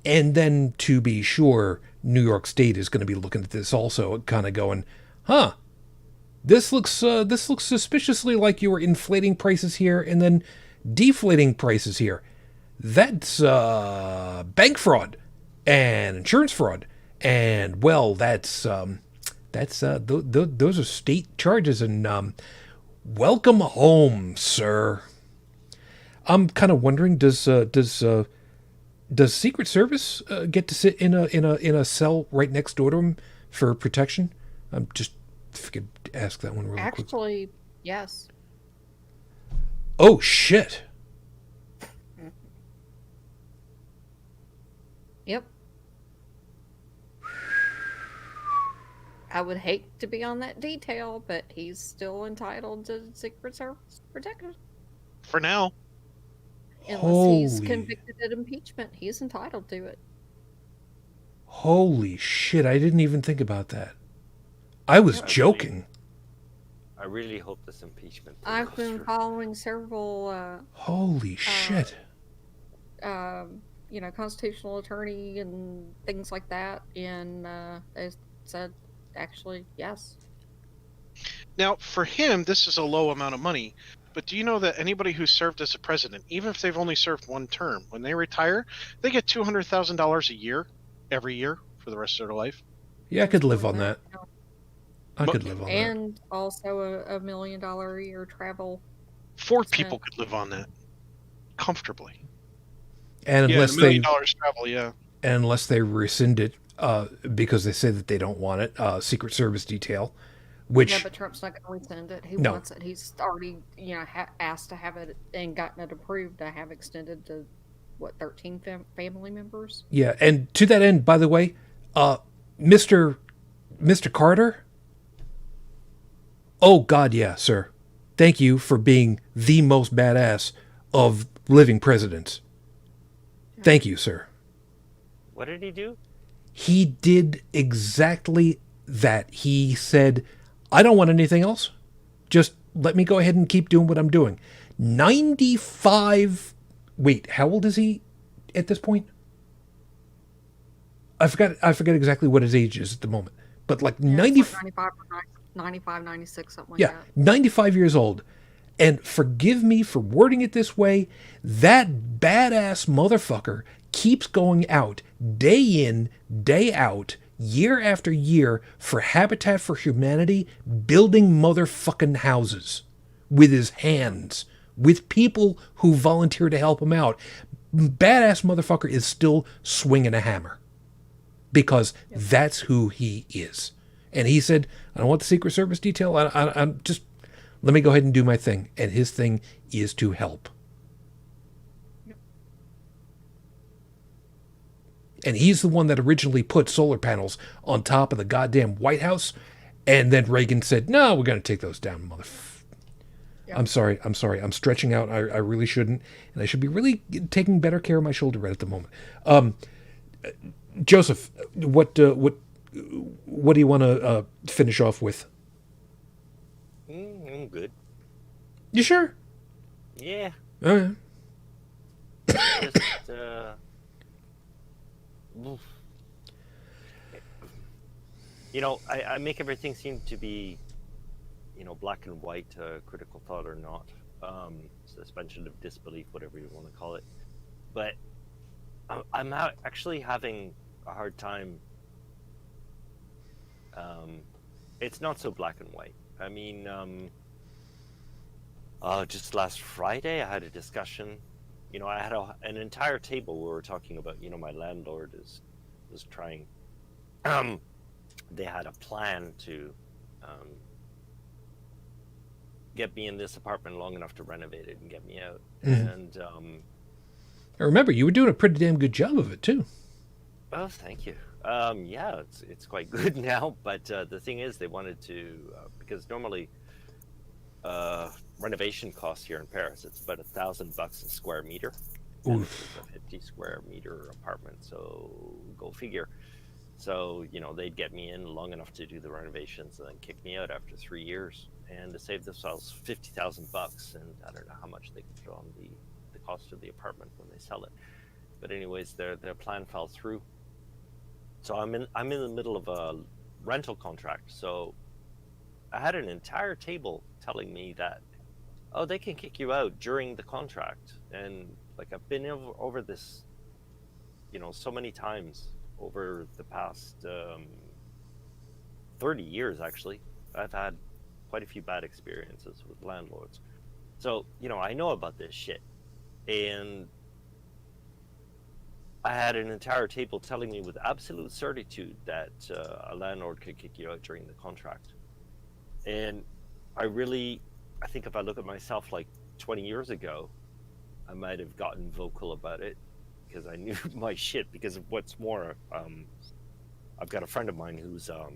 And then, to be sure, New York State is going to be looking at this also, kind of going, "Huh, this looks suspiciously like you were inflating prices here and then deflating prices here. That's bank fraud and insurance fraud, and well, those are state charges, and welcome home, sir." I'm kind of wondering, does Secret Service get to sit in a cell right next door to him for protection? I'm just, if I could ask that one really quick. Actually, yes. Oh shit! Yep. I would hate to be on that detail, but he's still entitled to Secret Service protection. For now. Unless he's Holy- convicted of impeachment, he's entitled to it. Holy shit! I didn't even think about that. I was Yeah, joking. I really hope this impeachment thing I've goes been through. following several, Holy shit! constitutional attorney and things like that, and they said, actually, yes. Now, for him, this is a low amount of money. But do you know that anybody who served as a president, even if they've only served one term, when they retire, they get $200,000 a year, every year, for the rest of their life? Yeah, I could live on that. I But- could live on that. And also a $1 million a year travel. 4 That's people right. could live on that comfortably. And Yeah, unless $1 they million travel, yeah. unless they rescind it because they say that they don't want it, Secret Service detail, which Yeah, but Trump's not going to rescind it. He No. wants it. He's already, asked to have it and gotten it approved to have extended to, 13 family members? yeah, and to that end, by the way, Mr. Carter. Oh God, yeah, sir. Thank you for being the most badass of living presidents. Thank you, sir. What did he do? He did exactly that. He said, "I don't want anything else. Just let me go ahead and keep doing what I'm doing." 95. Wait, how old is he at this point? I forget exactly what his age is at the moment. But like Yeah, 90. it's like 95, 96, something like Yeah, that. 95 years old. And forgive me for wording it this way, that badass motherfucker keeps going out day in, day out, year after year for Habitat for Humanity, building motherfucking houses with his hands, with people who volunteer to help him out. Badass motherfucker is still swinging a hammer because that's who he is. And he said, "I don't want the Secret Service detail. I'm just, let me go ahead and do my thing." And his thing is to help. And he's the one that originally put solar panels on top of the goddamn White House. And then Reagan said, "No, we're going to take those down, Yeah. I'm sorry. I'm stretching out. I really shouldn't. And I should be really taking better care of my shoulder right at the moment." Joseph, what do you want to finish off with? I'm good. You sure? Yeah. All right. Just, oof. I make everything seem to be, black and white, critical thought or not, suspension of disbelief, whatever you want to call it. But I'm actually having a hard time. It's not so black and white. I mean, Just last Friday, I had a discussion. I had an entire table where we were talking about, my landlord was trying. They had a plan to get me in this apartment long enough to renovate it and get me out. Mhm. And I remember you were doing a pretty damn good job of it too. oh, thank you. Yeah, it's quite good now. But the thing is, they wanted to because normally renovation costs here in Paris, it's about $1,000 a square meter. And this is a 50 square meter apartment, so go figure. So they'd get me in long enough to do the renovations and then kick me out after 3 years, and to save themselves $50,000. And I don't know how much they could put on the cost of the apartment when they sell it. But anyways, their plan fell through. So I'm in the middle of a rental contract. So I had an entire table telling me that, oh, they can kick you out during the contract. And like, I've been over this, so many times over the past 30 years, actually. I've had quite a few bad experiences with landlords. So, I know about this shit. And I had an entire table telling me with absolute certitude that a landlord could kick you out during the contract. And I think if I look at myself like 20 years ago, I might have gotten vocal about it because I knew my shit. Because of what's more, I've got a friend of mine who's a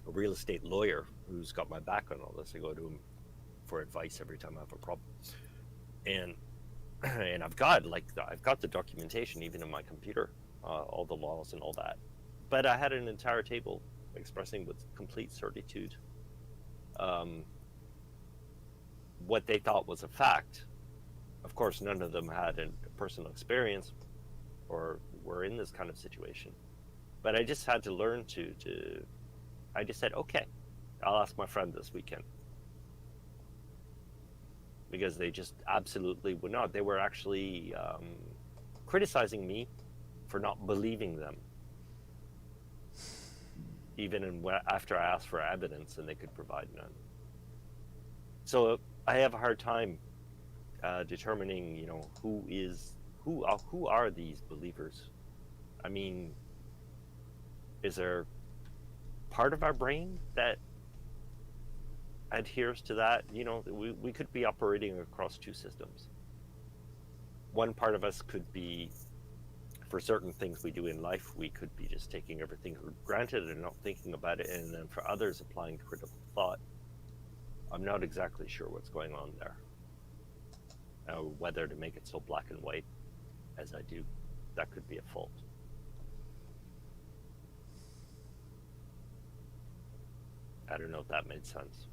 real estate lawyer who's got my back on all this. I go to him for advice every time I have a problem. And I've got the documentation even in my computer, all the laws and all that. But I had an entire table expressing with complete certitude what they thought was a fact. Of course, none of them had a personal experience or were in this kind of situation. But I just had to learn I just said, okay, I'll ask my friend this weekend. Because they just absolutely would not. They were actually criticizing me for not believing them, even after I asked for evidence and they could provide none. So I have a hard time determining, who are these believers? I mean, is there part of our brain that adheres to that? We could be operating across two systems. One part of us could be, for certain things we do in life, we could be just taking everything for granted and not thinking about it, and then for others applying critical thought. I'm not exactly sure what's going on there, whether to make it so black and white as I do. That could be a fault. I don't know if that made sense.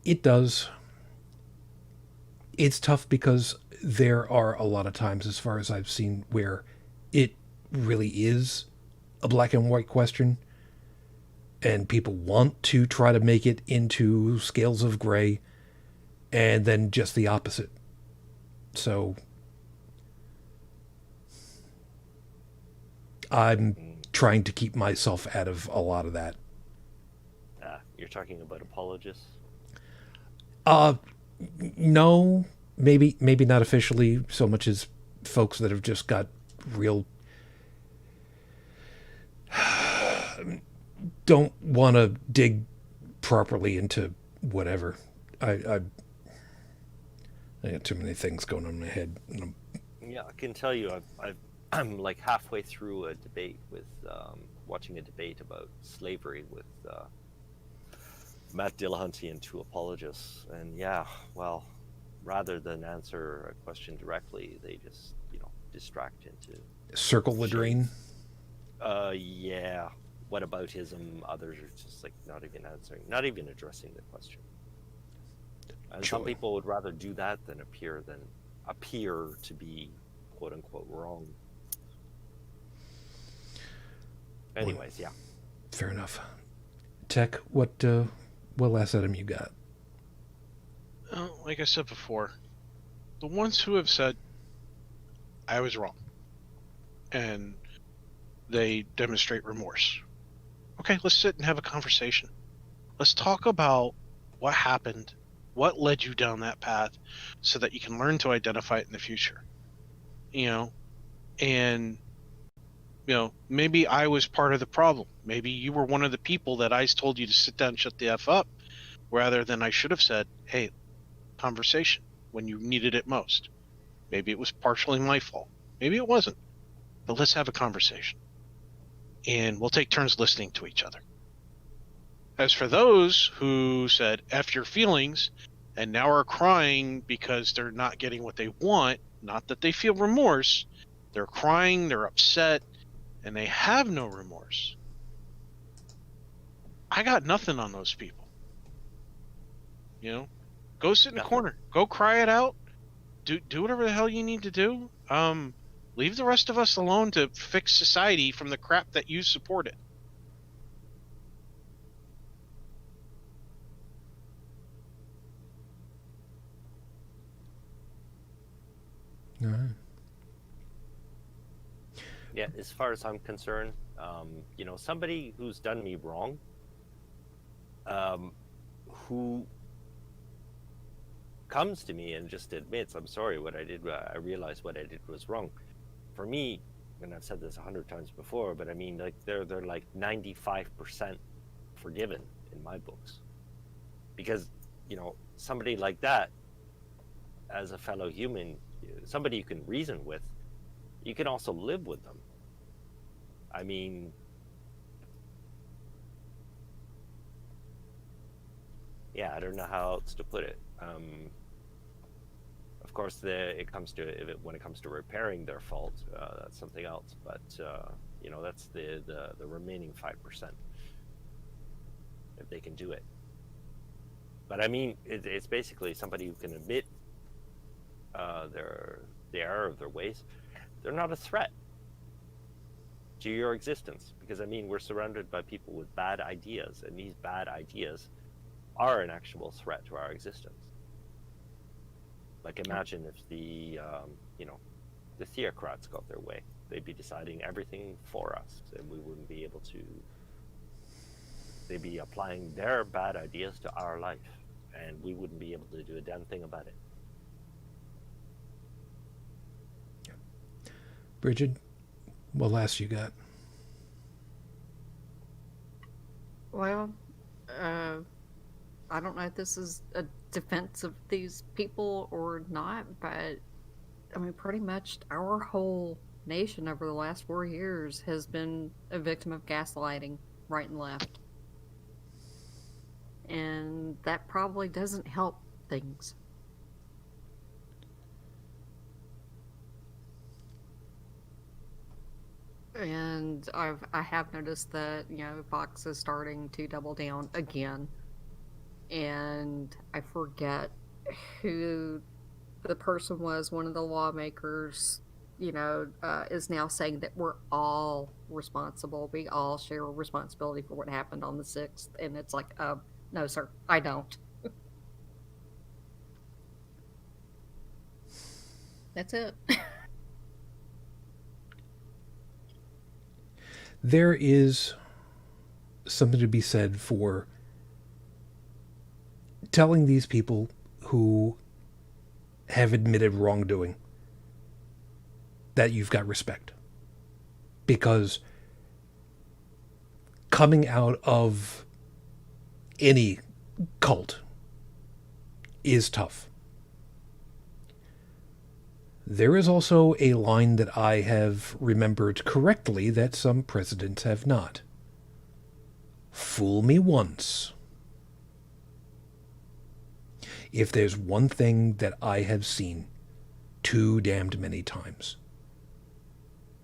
It does. It's tough because there are a lot of times, as far as I've seen, where it really is a black and white question, and people want to try to make it into scales of gray, and then just the opposite. So I'm trying to keep myself out of a lot of that. You're talking about apologists? No, maybe not officially so much as folks that have just got real don't want to dig properly into whatever. I got too many things going on in my head. Yeah, I can tell you, I'm like halfway through a debate with watching a debate about slavery with Matt Dillahunty and two apologists, and yeah, well, rather than answer a question directly, they just distract into Circle the drain. Yeah. What aboutism? Others are just like not even answering, not even addressing the question. And some people would rather do that than appear to be quote unquote wrong. Anyways, yeah. Fair enough. Tech, what last item you got? Like I said before, the ones who have said, I was wrong, and they demonstrate remorse. Okay, let's sit and have a conversation. Let's talk about what happened, what led you down that path, so that you can learn to identify it in the future. And maybe I was part of the problem. Maybe you were one of the people that I told you to sit down and shut the F up, rather than I should have said, hey, conversation when you needed it most. Maybe it was partially my fault. Maybe it wasn't. But let's have a conversation. And we'll take turns listening to each other. As for those who said, F your feelings, and now are crying because they're not getting what they want, not that they feel remorse, they're crying, they're upset, and they have no remorse. I got nothing on those people. Go sit in a corner. Go cry it out. Do whatever the hell you need to do. Leave the rest of us alone to fix society from the crap that you supported. All right. Yeah, as far as I'm concerned, somebody who's done me wrong, who comes to me and just admits, I'm sorry, what I did, I realized what I did was wrong. For me, and I've said this 100 times before, but I mean, like they're like 95% forgiven in my books, because somebody like that, as a fellow human, somebody you can reason with, you can also live with them. I mean, yeah, I don't know how else to put it. Of course, when it comes to repairing their fault, that's something else. But that's the remaining 5%, if they can do it. But I mean, it's basically somebody who can admit the error of their ways. They're not a threat to your existence, because I mean, we're surrounded by people with bad ideas, and these bad ideas are an actual threat to our existence. Like, imagine if the theocrats got their way. They'd be deciding everything for us, and we wouldn't be able to. They'd be applying their bad ideas to our life, and we wouldn't be able to do a damn thing about it. Brigid, what last you got? Well, I don't know if this is a defense of these people or not, but I mean, pretty much our whole nation over the last 4 years has been a victim of gaslighting right and left. And that probably doesn't help things. And I have noticed that, Fox is starting to double down again. And I forget who the person was, one of the lawmakers, is now saying that we're all responsible. We all share responsibility for what happened on the 6th. And it's like, no, sir, I don't. That's it. There is something to be said for telling these people who have admitted wrongdoing that you've got respect. Because coming out of any cult is tough. There is also a line that I have remembered correctly that some presidents have not. Fool me once. If there's one thing that I have seen too damned many times,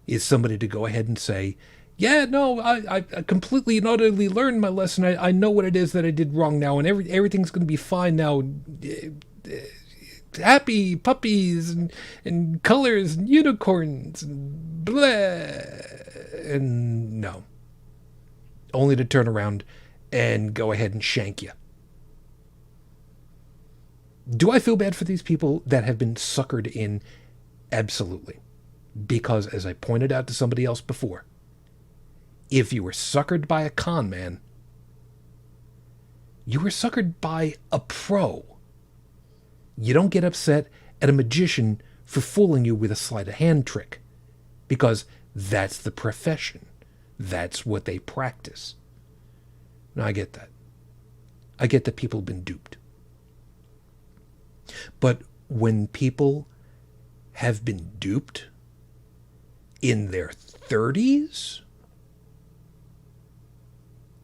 is somebody to go ahead and say, yeah, no, I completely and utterly learned my lesson. I know what it is that I did wrong now, and everything's going to be fine now. Happy puppies and colors and unicorns and blah. And no. Only to turn around and go ahead and shank you. Do I feel bad for these people that have been suckered in? Absolutely. Because, as I pointed out to somebody else before, if you were suckered by a con man, You were suckered by a pro. You don't get upset at a magician for fooling you with a sleight of hand trick, because that's the profession. That's what they practice. Now, I get that. I get that people have been duped. But when people have been duped in their 30s,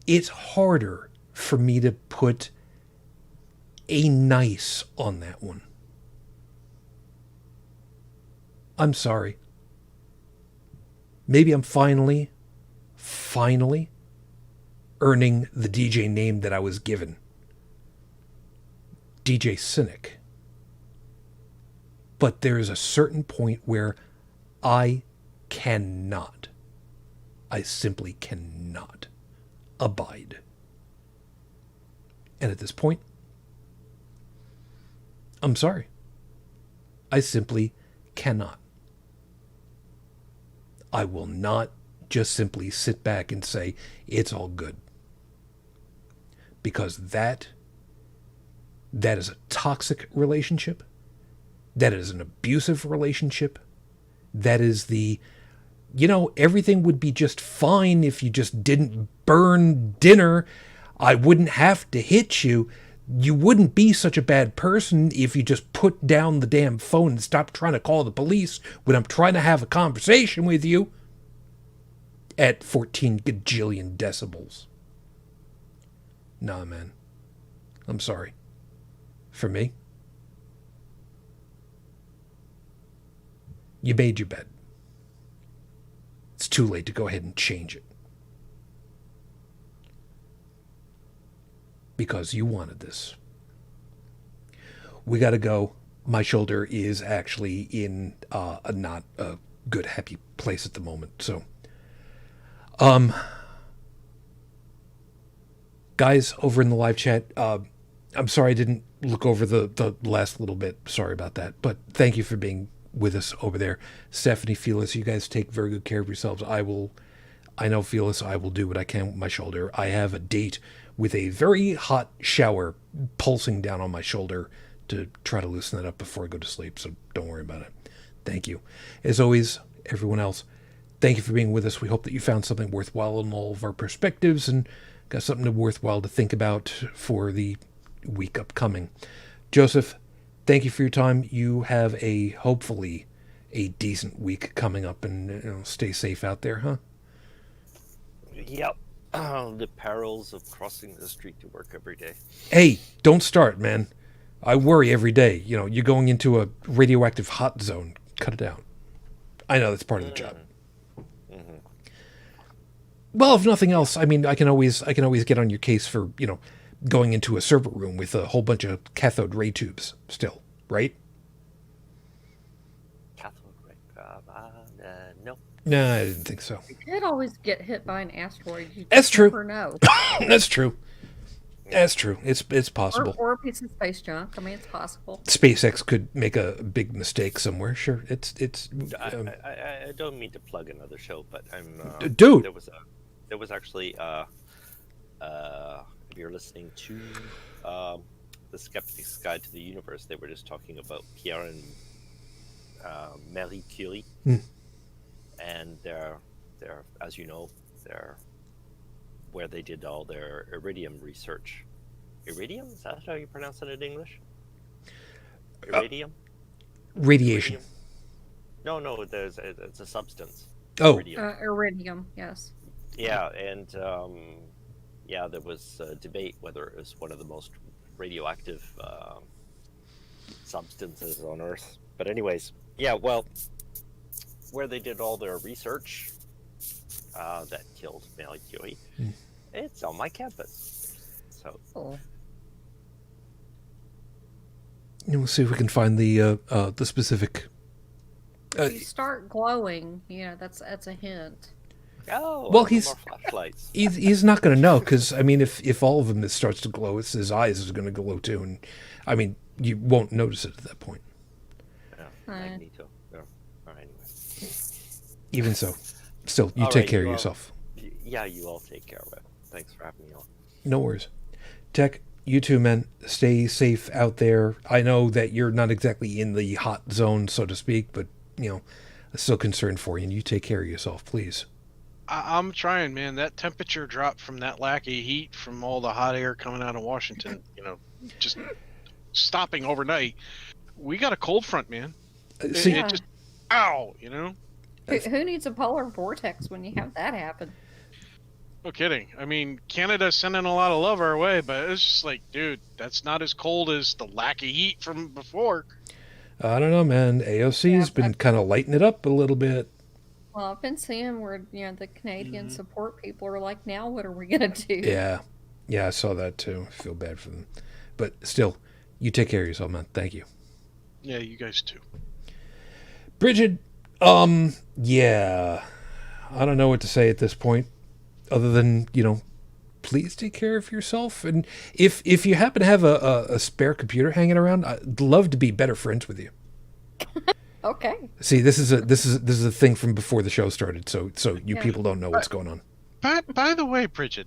it's harder for me to put a nice on that one. I'm sorry. Maybe I'm finally earning the DJ name that I was given. DJ Cynic. But there is a certain point where I simply cannot abide. And at this point, I'm sorry. I simply cannot. I will not just simply sit back and say, it's all good. Because that is a toxic relationship. That is an abusive relationship. That is everything would be just fine if you just didn't burn dinner. I wouldn't have to hit you. You wouldn't be such a bad person if you just put down the damn phone and stopped trying to call the police when I'm trying to have a conversation with you at 14 gajillion decibels. Nah, man. I'm sorry. For me, you made your bed. It's too late to go ahead and change it. Because you wanted this. We got to go. My shoulder is actually in a not a good, happy place at the moment. So, guys over in the live chat, I'm sorry I didn't look over the last little bit. Sorry about that. But thank you for being with us over there. Stephanie, Felis, you guys take very good care of yourselves. I know, Felis, I will do what I can with my shoulder. I have a date with a very hot shower pulsing down on my shoulder to try to loosen that up before I go to sleep. So don't worry about it. Thank you. As always, everyone else, thank you for being with us. We hope that you found something worthwhile in all of our perspectives and got something worthwhile to think about for the week upcoming. Joseph, thank you for your time. You have hopefully a decent week coming up, and stay safe out there, huh? Yep. The perils of crossing the street to work every day. Hey, don't start, man. I worry every day. You're going into a radioactive hot zone. Cut it out. I know that's part of the job. Mm-hmm. Well, if nothing else, I mean, I can always get on your case for, going into a server room with a whole bunch of cathode ray tubes still, right? Cathode ray? No. No, I didn't think so. You could always get hit by an asteroid. You That's just true. Never know. That's true. That's true. It's possible. Or a piece of space junk. I mean, it's possible. SpaceX could make a big mistake somewhere. Sure, it's. I don't mean to plug another show, but I'm. Dude. There was actually. If you're listening to the Skeptics Guide to the Universe, they were just talking about Pierre and Marie Curie, and they're as you know, they're where they did all their iridium research. Iridium? Is that how you pronounce it in English? Iridium? Radiation. Iridium? No, it's a substance. Oh. Iridium, yes. Yeah, and there was a debate whether it was one of the most radioactive substances on Earth. But anyways, yeah, well, where they did all their research that killed Marie Curie, it's on my campus. So we'll see if we can find the specific. If you start glowing, that's a hint. Oh, well, more flashlights. He's not going to know because I mean, if all of them starts to glow, it's his eyes is going to glow too, and I mean, you won't notice it at that point. Yeah, magneto. Yeah. All right, anyway. Even so, still, you all take right, care of yourself. Yeah, you all take care of it. Thanks for having me on. No worries. Tech, You too, man. Stay safe out there. I know that you're not exactly in the hot zone, so to speak, but, I'm still concerned for you, and you take care of yourself, please. I'm trying, man. That temperature drop from that lack of heat from all the hot air coming out of Washington, just stopping overnight. We got a cold front, man. See, Yeah. It just, ow, Who needs a polar vortex when you have that happen? No kidding. I mean, Canada's sending a lot of love our way, but it's just like, dude, that's not as cold as the lack of heat from before. I don't know, man. AOC's Yeah, been kind of lighting it up a little bit. Well, I've been seeing where the Canadian support people are like, now what are we gonna do? Yeah. Yeah, I saw that too. I feel bad for them. But still, you take care of yourself, man. Thank you. Yeah, you guys too. Brigid, yeah. I don't know what to say at this point other than, please take care of yourself. And if you happen to have a spare computer hanging around, I'd love to be better friends with you. Okay. See, this is a thing from before the show started, so you Yeah. people don't know what's going on. By the way, Brigid,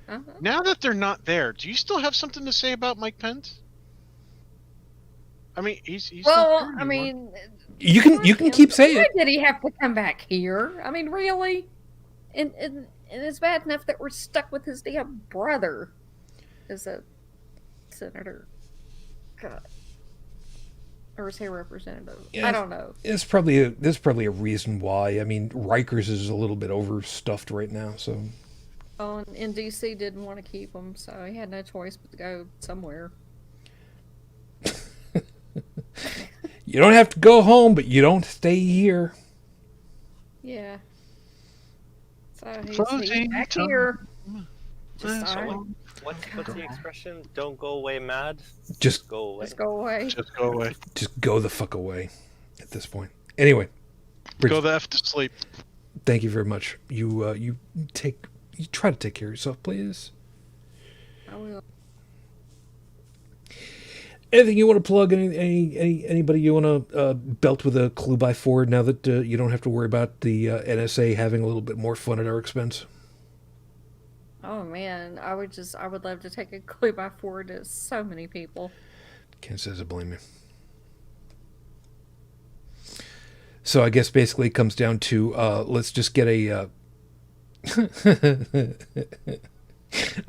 Uh-huh. now that they're not there, do you still have something to say about Mike Pence? I mean, he's not Well, there I anymore. mean, You can keep saying why it. did he have to come back here? I mean, really? And it's bad enough that we're stuck with his damn brother as a senator. God. Or is he a representative? Yeah, I don't know. There's probably a reason why. I mean, Rikers is a little bit overstuffed right now, so Oh, and DC didn't want to keep him, so he had no choice but to go somewhere. you don't have to go home, but you don't stay here. Yeah. So he's Closing back time. here. Just Sorry. What's the expression? Don't go away mad. Just Go away. Just go away. Just go away. just go the fuck away at this point. Anyway, Brigid, Go the F to sleep. thank you very much. You try to take care of yourself, please. I will. Anything you want to plug? Anybody you want to belt with a clue by four now that you don't have to worry about the NSA having a little bit more fun at our expense? Oh man, I would love to take a clue by four to so many people. Can't say I blame you. So I guess basically it comes down to let's just get a.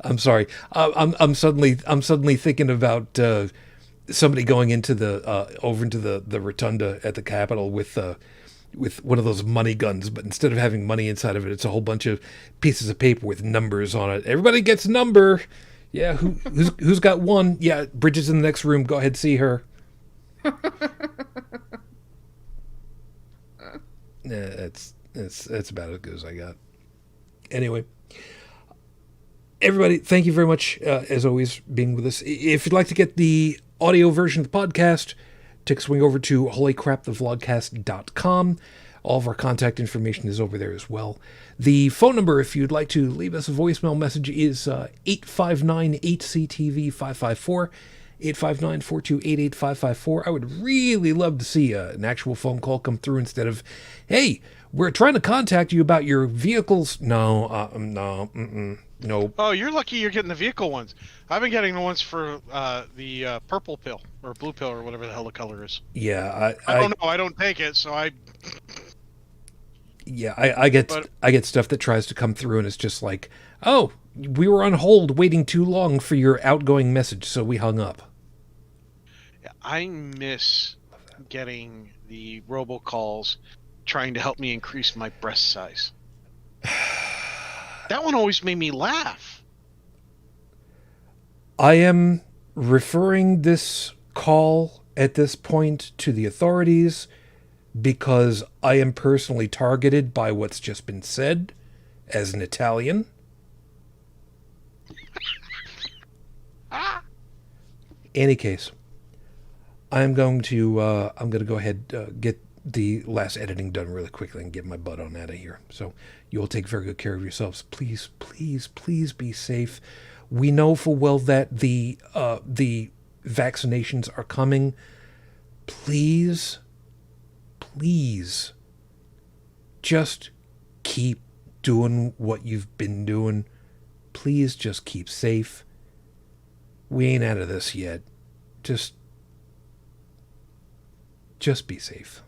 I'm sorry. I'm suddenly thinking about somebody going into the over into the rotunda at the Capitol with one of those money guns, but instead of having money inside of it, it's a whole bunch of pieces of paper with numbers on it. Everybody gets a number. Yeah, who's got one? Yeah, Brigid's in the next room. Go ahead, see her. That's about as good as I got. Anyway, everybody, thank you very much, as always, being with us. If you'd like to get the audio version of the podcast, take a swing over to holycrapthevlogcast.com. All of our contact information is over there as well. The phone number, if you'd like to leave us a voicemail message, is 859-HCTV-554, 859-428-8554. I would really love to see an actual phone call come through instead of, hey, we're trying to contact you about your vehicles. No, no. Oh, you're lucky you're getting the vehicle ones. I've been getting the ones for the purple pill or blue pill or whatever the hell the color is. Yeah, I don't know. I don't take it, so I get stuff that tries to come through and it's just like, oh, we were on hold waiting too long for your outgoing message, so we hung up. I miss getting the robocalls trying to help me increase my breast size. That one always made me laugh. I am referring this call at this point to the authorities because I am personally targeted by what's just been said as an Italian. Any case, I'm going to go ahead get the last editing done really quickly and get my butt on out of here. So you will take very good care of yourselves. Please, please, please be safe. We know full well that the vaccinations are coming. Please, please, just keep doing what you've been doing. Please just keep safe. We ain't out of this yet. Just be safe.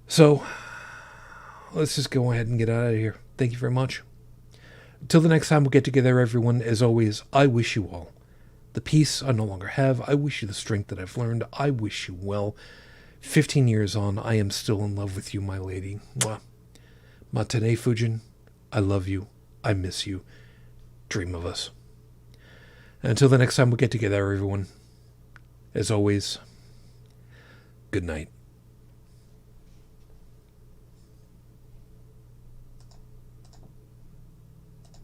So, let's just go ahead and get out of here. Thank you very much. Until the next time we get together, everyone, as always, I wish you all the peace I no longer have. I wish you the strength that I've learned. I wish you well. 15 years on, I am still in love with you, my lady. Mwah. Matane Fujin, I love you. I miss you. Dream of us. And until the next time we get together, everyone, as always, good night.